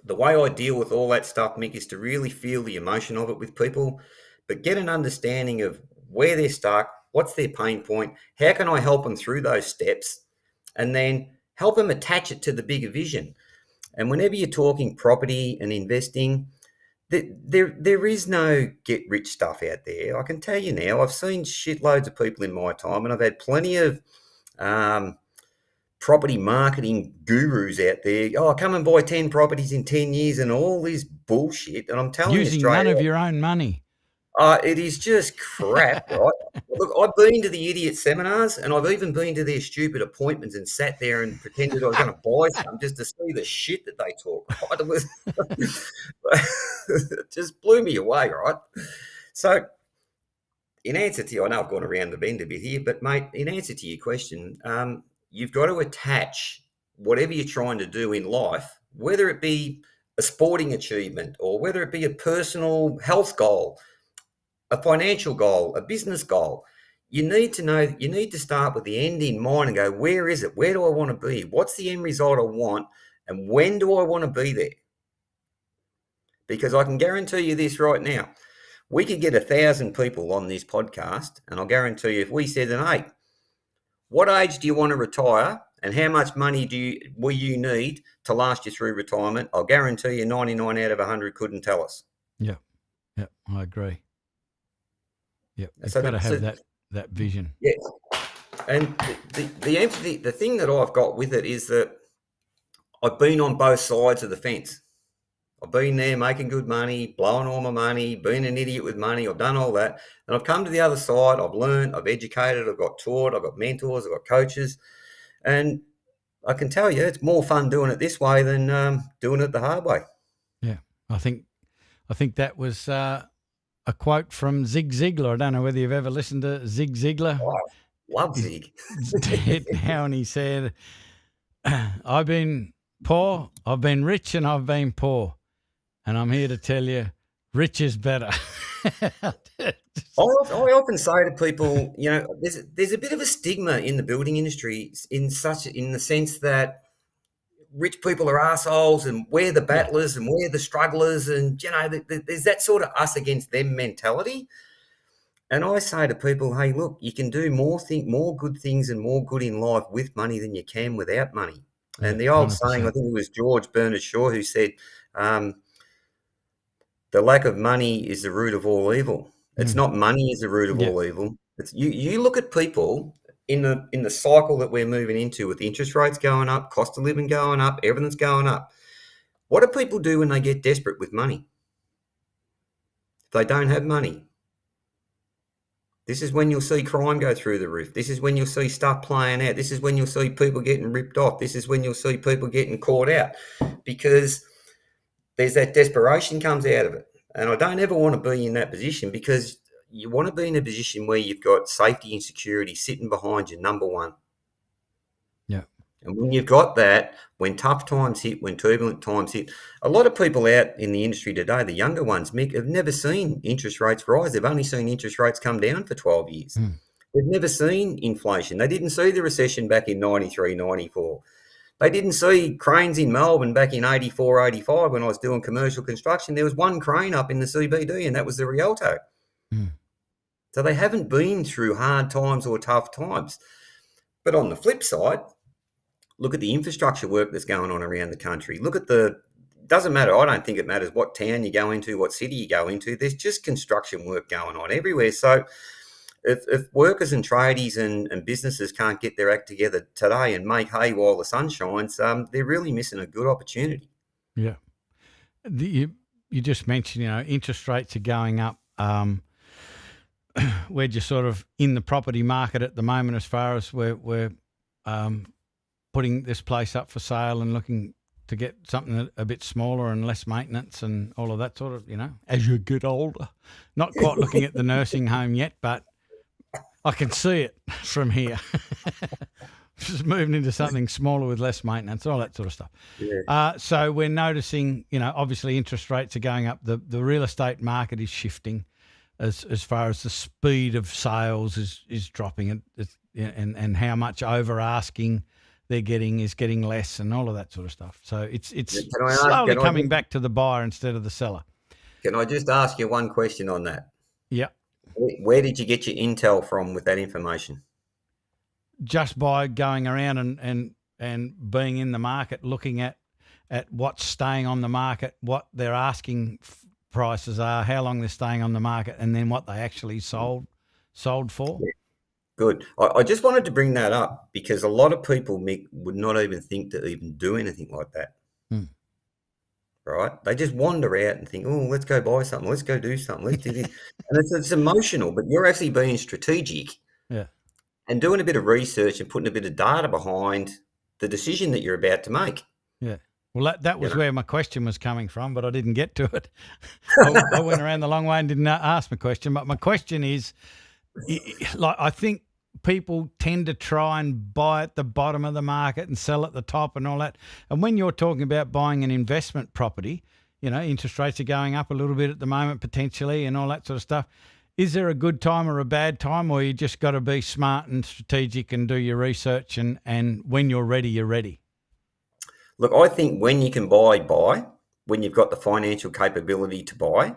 the way I deal with all that stuff, Mick, is to really feel the emotion of it with people, but get an understanding of where they're stuck, what's their pain point, how can I help them through those steps, and then help them attach it to the bigger vision. And whenever you're talking property and investing, There is no get rich stuff out there. I can tell you now. I've seen shitloads of people in my time, and I've had plenty of property marketing gurus out there. Oh, come and buy 10 properties in 10 years and all this bullshit. And I'm telling you Using straight none of out, your own money. it is just crap, right? Look, I've been to the idiot seminars, and I've even been to their stupid appointments and sat there and pretended I was going to buy some just to see the shit that they talk. Right? It was it just blew me away, right? So, in answer to you, I know I've gone around the bend a bit here, but mate, in answer to your question, you've got to attach whatever you're trying to do in life, whether it be a sporting achievement or whether it be a personal health goal, a financial goal, a business goal. You need to know, you need to start with the end in mind and go, where is it? Where do I want to be? What's the end result I want? And when do I want to be there? Because I can guarantee you this right now. We could get 1,000 people on this podcast, and I'll guarantee you if we said, hey, what age do you want to retire and how much money will you need to last you through retirement? I'll guarantee you 99 out of 100 couldn't tell us. Yeah, I agree. Yeah, you've got to have that vision. Yeah, and the thing that I've got with it is that I've been on both sides of the fence. I've been there making good money, blowing all my money, being an idiot with money. I've done all that. And I've come to the other side. I've learned, I've educated, I've got taught, I've got mentors, I've got coaches. And I can tell you it's more fun doing it this way than doing it the hard way. Yeah, I think that was a quote from Zig Ziglar. I don't know whether you've ever listened to Zig Ziglar. Oh, love Zig. He's dead now, and he said, I've been poor, I've been rich, and I've been poor. And I'm here to tell you, rich is better. I often say to people, you know, there's a bit of a stigma in the building industry in the sense that rich people are assholes and we're the battlers and we're the strugglers, and you know, there's that sort of us against them mentality. And I say to people, hey, look, you can do more good things and more good in life with money than you can without money. And the old 100%. Saying, I think it was George Bernard Shaw who said, the lack of money is the root of all evil. It's not money is the root of all evil. It's you look at people in the cycle that we're moving into with interest rates going up, cost of living going up, everything's going up. What do people do when they get desperate with money? If they don't have money, this is when you'll see crime go through the roof. This is when you'll see stuff playing out. This is when you'll see people getting ripped off. This is when you'll see people getting caught out because there's that desperation comes out of it. And I don't ever want to be in that position because you want to be in a position where you've got safety and security sitting behind you, number one. Yeah. And when you've got that, when tough times hit, when turbulent times hit, a lot of people out in the industry today, the younger ones, Mick, have never seen interest rates rise. They've only seen interest rates come down for 12 years. They've never seen inflation. They didn't see the recession back in 93, 94. They didn't see cranes in Melbourne back in 84, 85 when I was doing commercial construction. There was one crane up in the CBD and that was the Rialto. So they haven't been through hard times or tough times. But on the flip side, look at the infrastructure work that's going on around the country. Look at doesn't matter, I don't think it matters what town you go into, what city you go into. There's just construction work going on everywhere. So if workers and tradies and businesses can't get their act together today and make hay while the sun shines, they're really missing a good opportunity. Yeah. You just mentioned, you know, interest rates are going up. We're just sort of in the property market at the moment as far as we're putting this place up for sale and looking to get something a bit smaller and less maintenance and all of that sort of, you know, as you get older. Not quite looking at the nursing home yet, but I can see it from here. Just moving into something smaller with less maintenance, all that sort of stuff. Yeah. So we're noticing, you know, obviously interest rates are going up. The real estate market is shifting as far as the speed of sales is dropping, and how much over asking they're getting is getting less, and all of that sort of stuff. So it's slowly coming back to the buyer instead of the seller. Can I just ask you one question on that? Yeah. Where did you get your intel from with that information? Just by going around and being in the market, looking at what's staying on the market, what they're asking prices are, how long they're staying on the market, and then what they actually sold for. Yeah. Good. I just wanted to bring that up because a lot of people, Mick, would not even think to even do anything like that. Right? They just wander out and think, oh, let's go buy something, let's go do something, let's do this. And it's emotional, but you're actually being strategic and doing a bit of research and putting a bit of data behind the decision that you're about to make. Yeah. Well, that was where my question was coming from, but I didn't get to it. I went around the long way and didn't ask my question. But my question is, like, I think people tend to try and buy at the bottom of the market and sell at the top and all that. And when you're talking about buying an investment property, interest rates are going up a little bit at the moment potentially and all that sort of stuff. Is there a good time or a bad time, or you just got to be smart and strategic and do your research, and when you're ready, you're ready? Look, I think when you can buy, when you've got the financial capability to buy.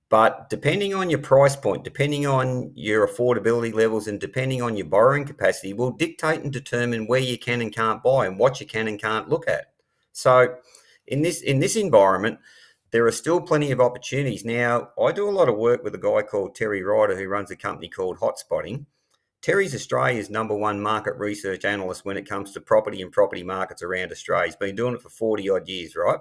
But depending on your price point, depending on your affordability levels, and depending on your borrowing capacity, will dictate and determine where you can and can't buy and what you can and can't look at. So in this environment, there are still plenty of opportunities. Now, I do a lot of work with a guy called Terry Ryder, who runs a company called Hotspotting. Terry's Australia's #1 market research analyst when it comes to property and property markets around Australia. He's been doing it for 40 odd years, right?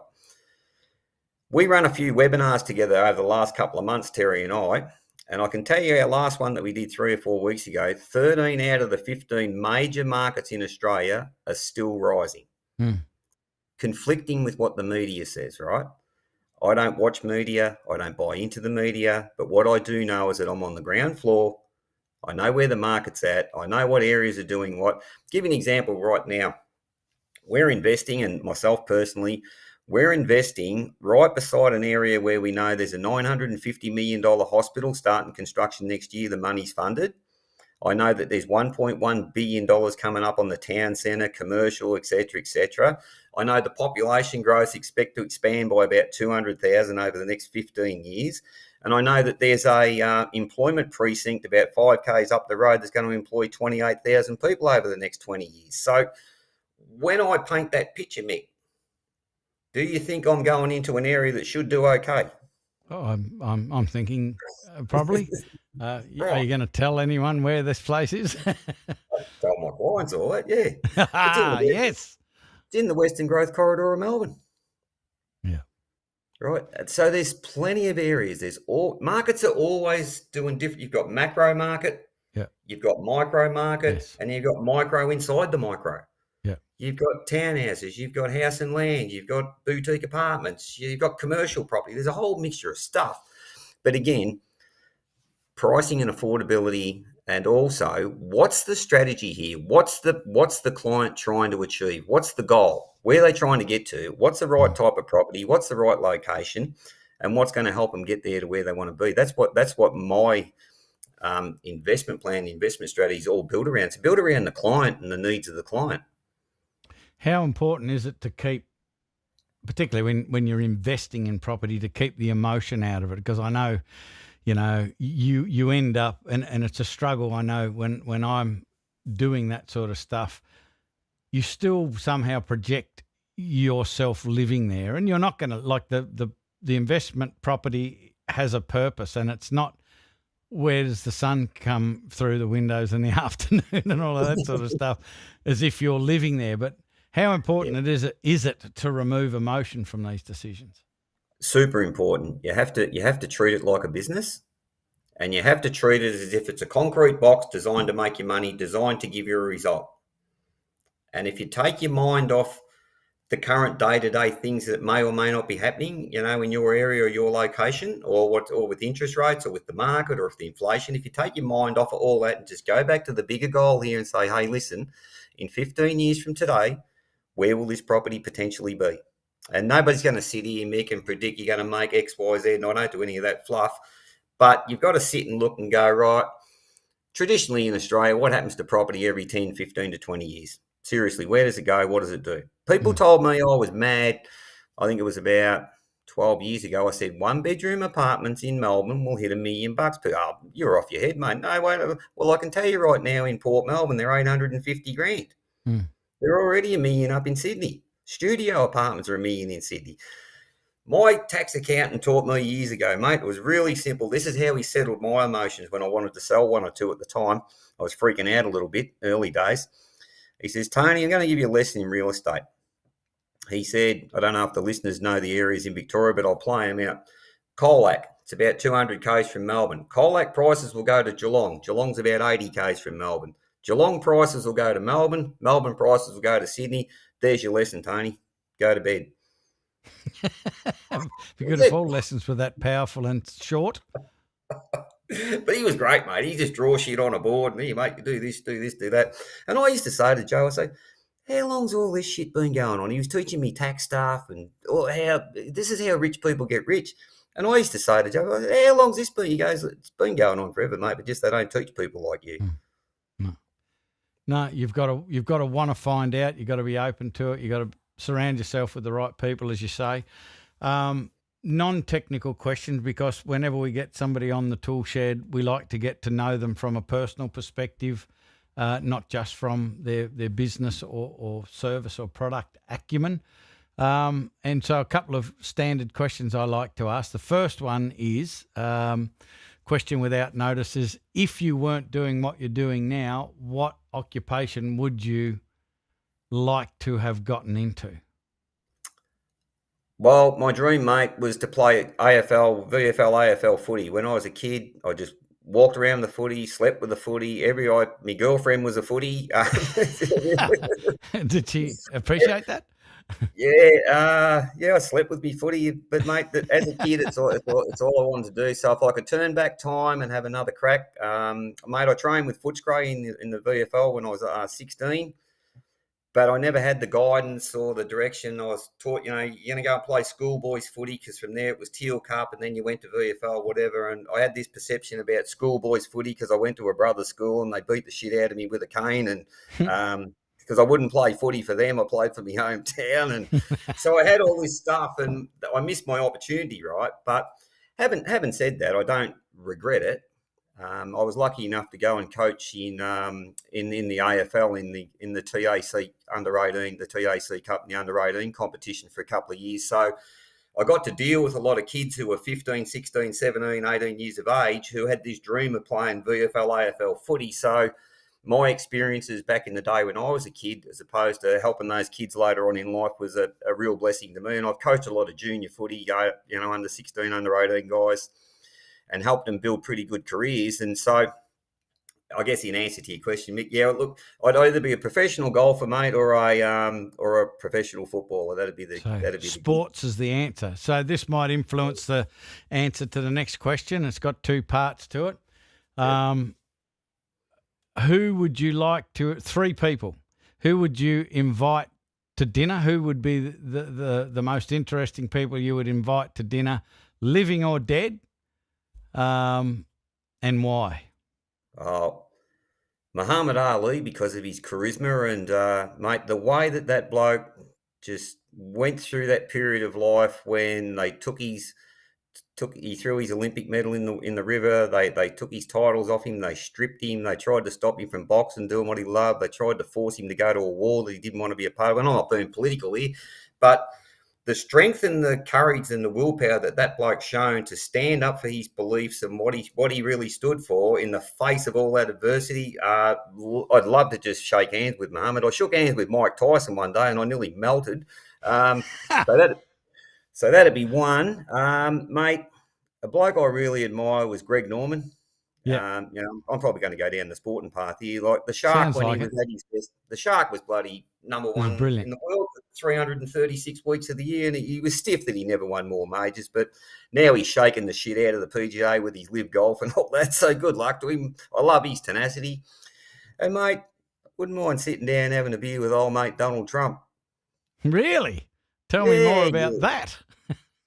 We run a few webinars together over the last couple of months, Terry and I can tell you our last one that we did 3 or 4 weeks ago, 13 out of the 15 major markets in Australia are still rising, conflicting with what the media says, right? I don't watch media, I don't buy into the media, but what I do know is that I'm on the ground floor. I know where the market's at. I know what areas are doing what. Give you an example right now. We're investing, and myself personally, we're investing right beside an area where we know there's a $950 million hospital starting construction next year. The money's funded. I know that there's $1.1 billion coming up on the town centre, commercial, etc. I know the population growth expect to expand by about 200,000 over the next 15 years. And I know that there's a employment precinct about 5 k's up the road that's going to employ 28,000 people over the next 20 years. So when I paint that picture, Mick, do you think I'm going into an area that should do okay? Oh, I'm thinking probably. Are you going to tell anyone where this place is? I tell my clients all that, yeah. Yes. It's in the Western Growth Corridor of Melbourne. Yeah. Right. So there's plenty of areas. Markets are always doing different. You've got macro market. Yeah. You've got micro market, yes. And you've got micro inside the micro. Yeah. You've got townhouses, you've got house and land, you've got boutique apartments, you've got commercial property. There's a whole mixture of stuff. But again, pricing and affordability, and also what's the strategy here? What's the client trying to achieve? What's the goal? Where are they trying to get to? What's the right type of property? What's the right location? And what's going to help them get there to where they want to be? That's what my investment plan, investment strategy is all built around. It's built around the client and the needs of the client. How important is it to keep, particularly when you're investing in property, to keep the emotion out of it? Because I know, you end up, and it's a struggle. I know when I'm doing that sort of stuff, you still somehow project yourself living there, and you're not going to, like, the investment property has a purpose, and it's not where does the sun come through the windows in the afternoon and all of that sort of stuff, as if you're living there. But how important is it to remove emotion from these decisions? Super important. You have to treat it like a business, and you have to treat it as if it's a concrete box designed to make you money, designed to give you a result. And if you take your mind off the current day-to-day things that may or may not be happening, in your area or your location, or with interest rates, or with the market, or if the inflation, if you take your mind off of all that and just go back to the bigger goal here and say, hey, listen, in 15 years from today, where will this property potentially be? And nobody's going to sit here, Mick, and predict you're going to make X, Y, Z. And I don't do any of that fluff. But you've got to sit and look and go, right, traditionally in Australia, what happens to property every 10, 15 to 20 years? Seriously, where does it go? What does it do? People told me I was mad. I think it was about 12 years ago. I said, 1-bedroom apartments in Melbourne will hit $1 million. Oh, you're off your head, mate. No, wait. Well, I can tell you right now in Port Melbourne, they're 850 grand. They're already $1 million up in Sydney. Studio apartments are $1 million in Sydney. My tax accountant taught me years ago, mate. It was really simple. This is how he settled my emotions when I wanted to sell one or two at the time. I was freaking out a little bit, early days. He says, Tony, I'm going to give you a lesson in real estate. He said, I don't know if the listeners know the areas in Victoria, but I'll play them out. Colac, it's about 200 k's from Melbourne. Colac prices will go to Geelong. Geelong's about 80 k's from Melbourne. Geelong prices will go to Melbourne. Melbourne prices will go to Sydney. There's your lesson, Tony. Go to bed. Be good if all lessons were that powerful and short. But he was great, mate. He just draw shit on a board and, here, mate, you do this, do that. And I used to say to Joe, I say, how long's all this shit been going on? He was teaching me tax stuff and how this is how rich people get rich. And I used to say to Joe, how long's this been? He goes, it's been going on forever, mate, but just they don't teach people like you. No, you've got to want to find out. You've got to be open to it. You've got to surround yourself with the right people, as you say. Non-technical questions, because whenever we get somebody on the tool shed, we like to get to know them from a personal perspective, not just from their business or service or product acumen. And so a couple of standard questions I like to ask. The first one is, question without notice is, if you weren't doing what you're doing now, what occupation would you like to have gotten into? Well, my dream, mate, was to play VFL, AFL footy. When I was a kid, I just walked around the footy, slept with the footy. My girlfriend was a footy. Did she appreciate that? Yeah, I slept with me footy, but mate, as a kid, it's all I wanted to do. So if I could turn back time and have another crack, mate, I trained with Footscray in the VFL when I was 16, but I never had the guidance or the direction. I was taught, you're going to go and play schoolboys footy, because from there it was Teal Cup, and then you went to VFL, whatever. And I had this perception about schoolboys footy because I went to a brother's school and they beat the shit out of me with a cane, and because I wouldn't play footy for them, I played for my hometown. And so I had all this stuff and I missed my opportunity, right? But having said that, I don't regret it. I was lucky enough to go and coach in the AFL in the TAC under 18, the TAC Cup and the under 18 competition for a couple of years. So I got to deal with a lot of kids who were 15, 16, 17, 18 years of age who had this dream of playing VFL, AFL footy. So my experiences back in the day when I was a kid, as opposed to helping those kids later on in life, was a real blessing to me. And I've coached a lot of junior footy, under 16, under 18 guys, and helped them build pretty good careers. And so I guess in answer to your question, Mick, look, I'd either be a professional golfer, mate, or a professional footballer. That'd be sports is the answer. So this might influence the answer to the next question. It's got two parts to it. Who would you like to? 3 people. Who would you invite to dinner? Who would be the most interesting people you would invite to dinner, living or dead? And why? Oh, Muhammad Ali, because of his charisma and, mate, the way that bloke just went through that period of life when they he threw his Olympic medal in the river. They took his titles off him. They stripped him. They tried to stop him from boxing, doing what he loved. They tried to force him to go to a war that he didn't want to be a part of. And I'm not being political here, but the strength and the courage and the willpower that bloke shown to stand up for his beliefs and what he really stood for in the face of all that adversity. I'd love to just shake hands with Muhammad. I shook hands with Mike Tyson one day and I nearly melted. So that'd be one, mate. A bloke I really admire was Greg Norman. Yeah. I'm probably going to go down the sporting path here. Like the Shark, Sounds when like he was at his best, the Shark was bloody number one brilliant in the world for 336 weeks of the year, and he was stiff that he never won more majors. But now he's shaking the shit out of the PGA with his live golf and all that. So good luck to him. I love his tenacity. And mate, wouldn't mind sitting down having a beer with old mate Donald Trump. Really? Tell me more about that.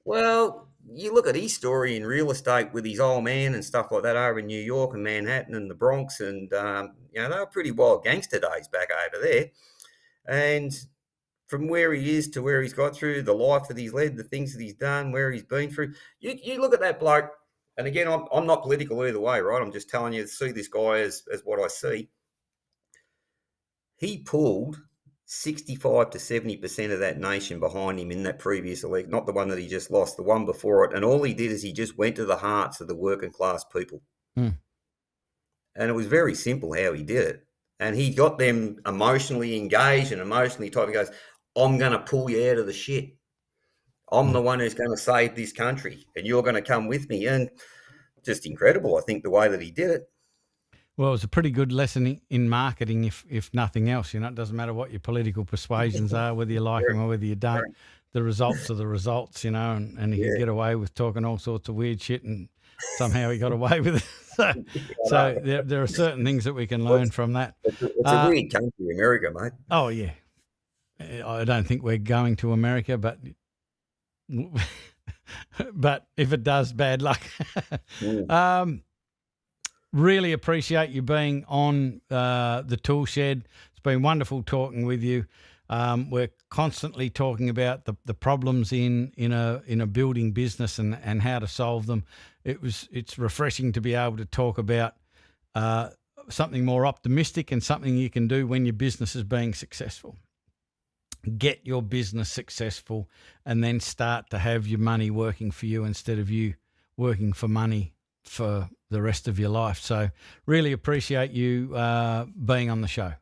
Well, you look at his story in real estate with his old man and stuff like that over in New York and Manhattan and the Bronx, and they were pretty wild gangster days back over there. And from where he is to where he's got through, the life that he's led, the things that he's done, where he's been through, you look at that bloke, and again, I'm not political either way, right? I'm just telling you to see this guy as what I see. He pulled 65 to 70% of that nation behind him in that previous election, not the one that he just lost, the one before it. And all he did is he just went to the hearts of the working class people. Mm. And it was very simple how he did it. And he got them emotionally engaged and emotionally type. He goes, I'm going to pull you out of the shit. I'm the one who's going to save this country and you're going to come with me. And just incredible, I think, the way that he did it. Well, it was a pretty good lesson in marketing, if nothing else. You know, it doesn't matter what your political persuasions are, whether you like them or whether you don't. The results are the results, you know, and he could get away with talking all sorts of weird shit, and somehow he got away with it. So there are certain things that we can learn from that. It's a weird country, America, mate. Oh, yeah. I don't think we're going to America, but if it does, bad luck. Really appreciate you being on the Tool Shed. It's been wonderful talking with you. We're constantly talking about the problems in a building business and how to solve them. It's refreshing to be able to talk about something more optimistic and something you can do when your business is being successful. Get your business successful and then start to have your money working for you instead of you working for money for the rest of your life. So really appreciate you being on the show.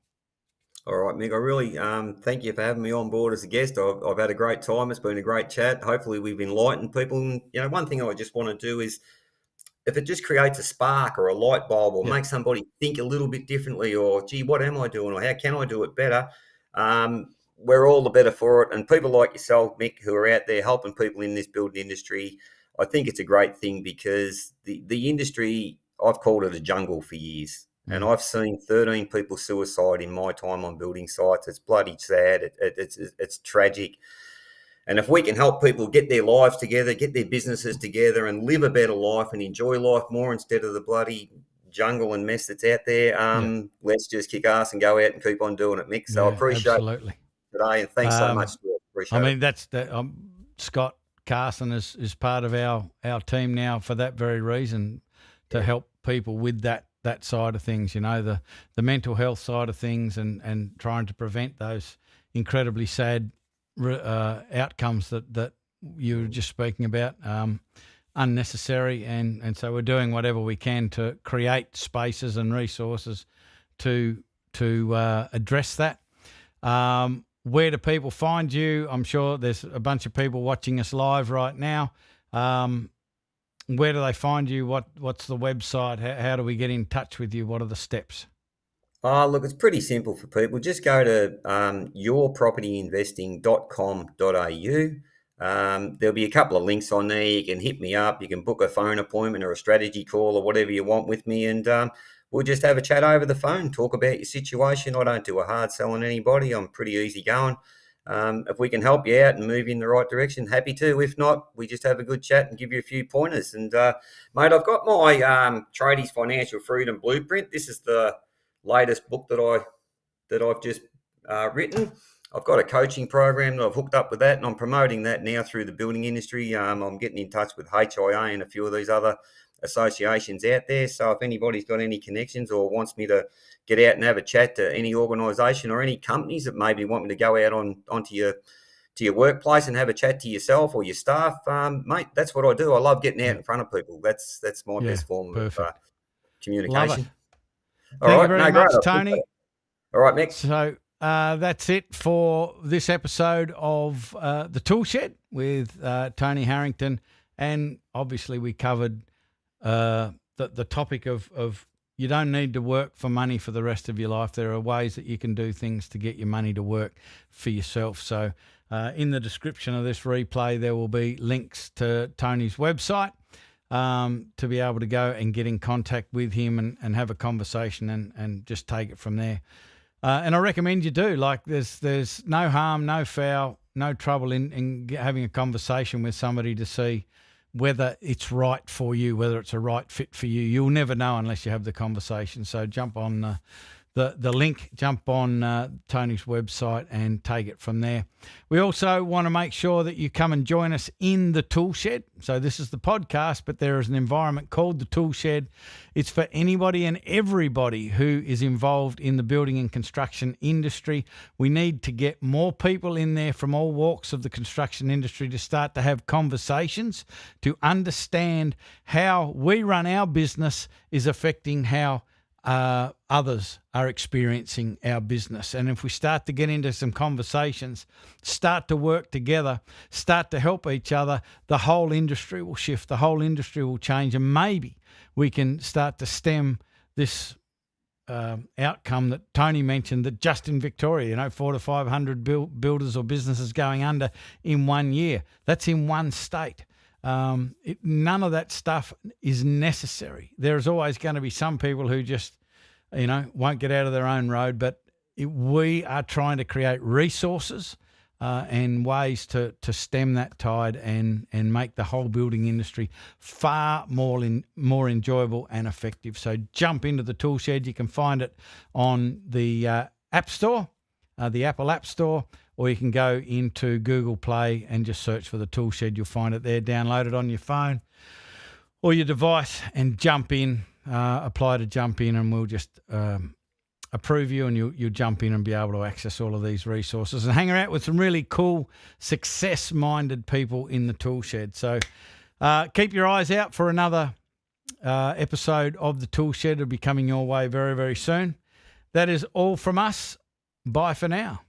All right, Mick, I really thank you for having me on board as a guest. I've had a great time. It's been a great chat. Hopefully we've enlightened people. And, you know, one thing I just want to do is if it just creates a spark or a light bulb or makes somebody think a little bit differently or, gee, what am I doing or how can I do it better? We're all the better for it. And people like yourself, Mick, who are out there helping people in this building industry, I think it's a great thing because the industry, I've called it a jungle for years. And I've seen 13 people suicide in my time on building sites. It's bloody sad. It's tragic. And if we can help people get their lives together, get their businesses together and live a better life and enjoy life more instead of the bloody jungle and mess that's out there, let's just kick ass and go out and keep on doing it, Mick. So I appreciate it today and thanks so much. Appreciate it. That's Scott Carson is part of our team now for that very reason, to help people with that side of things, you know, the mental health side of things and trying to prevent those incredibly sad outcomes that you were just speaking about, unnecessary. And so we're doing whatever we can to create spaces and resources to address that. Where do people find you? I'm sure there's a bunch of people watching us live right now. Where do they find you? What's the website? How do we get in touch with you? What are the steps? Look, it's pretty simple for people. Just go to yourpropertyinvesting.com.au. There'll be a couple of links on there. You can hit me up. You can book a phone appointment or a strategy call or whatever you want with me. And we'll just have a chat over the phone, talk about your situation. I don't do a hard sell on anybody. I'm pretty easy going. If we can help you out and move you in the right direction, happy to. If not, we just have a good chat and give you a few pointers. And mate, I've got my Tradies Financial Freedom Blueprint. This is the latest book that I've just written. I've got a coaching program that I've hooked up with that, and I'm promoting that now through the building industry. I'm getting in touch with HIA and a few of these other associations out there. So if anybody's got any connections or wants me to get out and have a chat to any organisation or any companies that maybe want me to go out onto your workplace and have a chat to yourself or your staff, mate, that's what I do. I love getting out in front of people. That's my best form of communication. Thank you very much, Tony. All right, Mick. So that's it for this episode of The Tool Shed with Tony Harrington. And obviously we covered the topic of you don't need to work for money for the rest of your life. There are ways that you can do things to get your money to work for yourself. So in the description of this replay, there will be links to Tony's website to be able to go and get in contact with him and have a conversation and just take it from there. And I recommend you do. Like there's no harm, no foul, no trouble in having a conversation with somebody to see whether it's right for you, whether it's a right fit for you. You'll never know unless you have the conversation. So jump on the link, jump on Tony's website and take it from there. We also want to make sure that you come and join us in the tool shed. So this is the podcast, but there is an environment called the tool shed. It's for anybody and everybody who is involved in the building and construction industry. We need to get more people in there from all walks of the construction industry to start to have conversations, to understand how we run our business is affecting how others are experiencing our business. And if we start to get into some conversations, start to work together, start to help each other, the whole industry will shift, the whole industry will change, and maybe we can start to stem this outcome that Tony mentioned, that just in Victoria, 400 to 500 builders or businesses going under in 1 year. That's in one state. None of that stuff is necessary. There's always going to be some people who just, won't get out of their own road, but we are trying to create resources and ways to stem that tide and make the whole building industry far more enjoyable and effective. So jump into the tool shed. You can find it on the App Store, the Apple App Store, or you can go into Google Play and just search for the tool shed. You'll find it there. Download it on your phone or your device and jump in, apply to jump in, and we'll just approve you, and you'll jump in and be able to access all of these resources and hang out with some really cool, success-minded people in the tool shed. So keep your eyes out for another episode of the tool shed. It'll be coming your way very, very soon. That is all from us. Bye for now.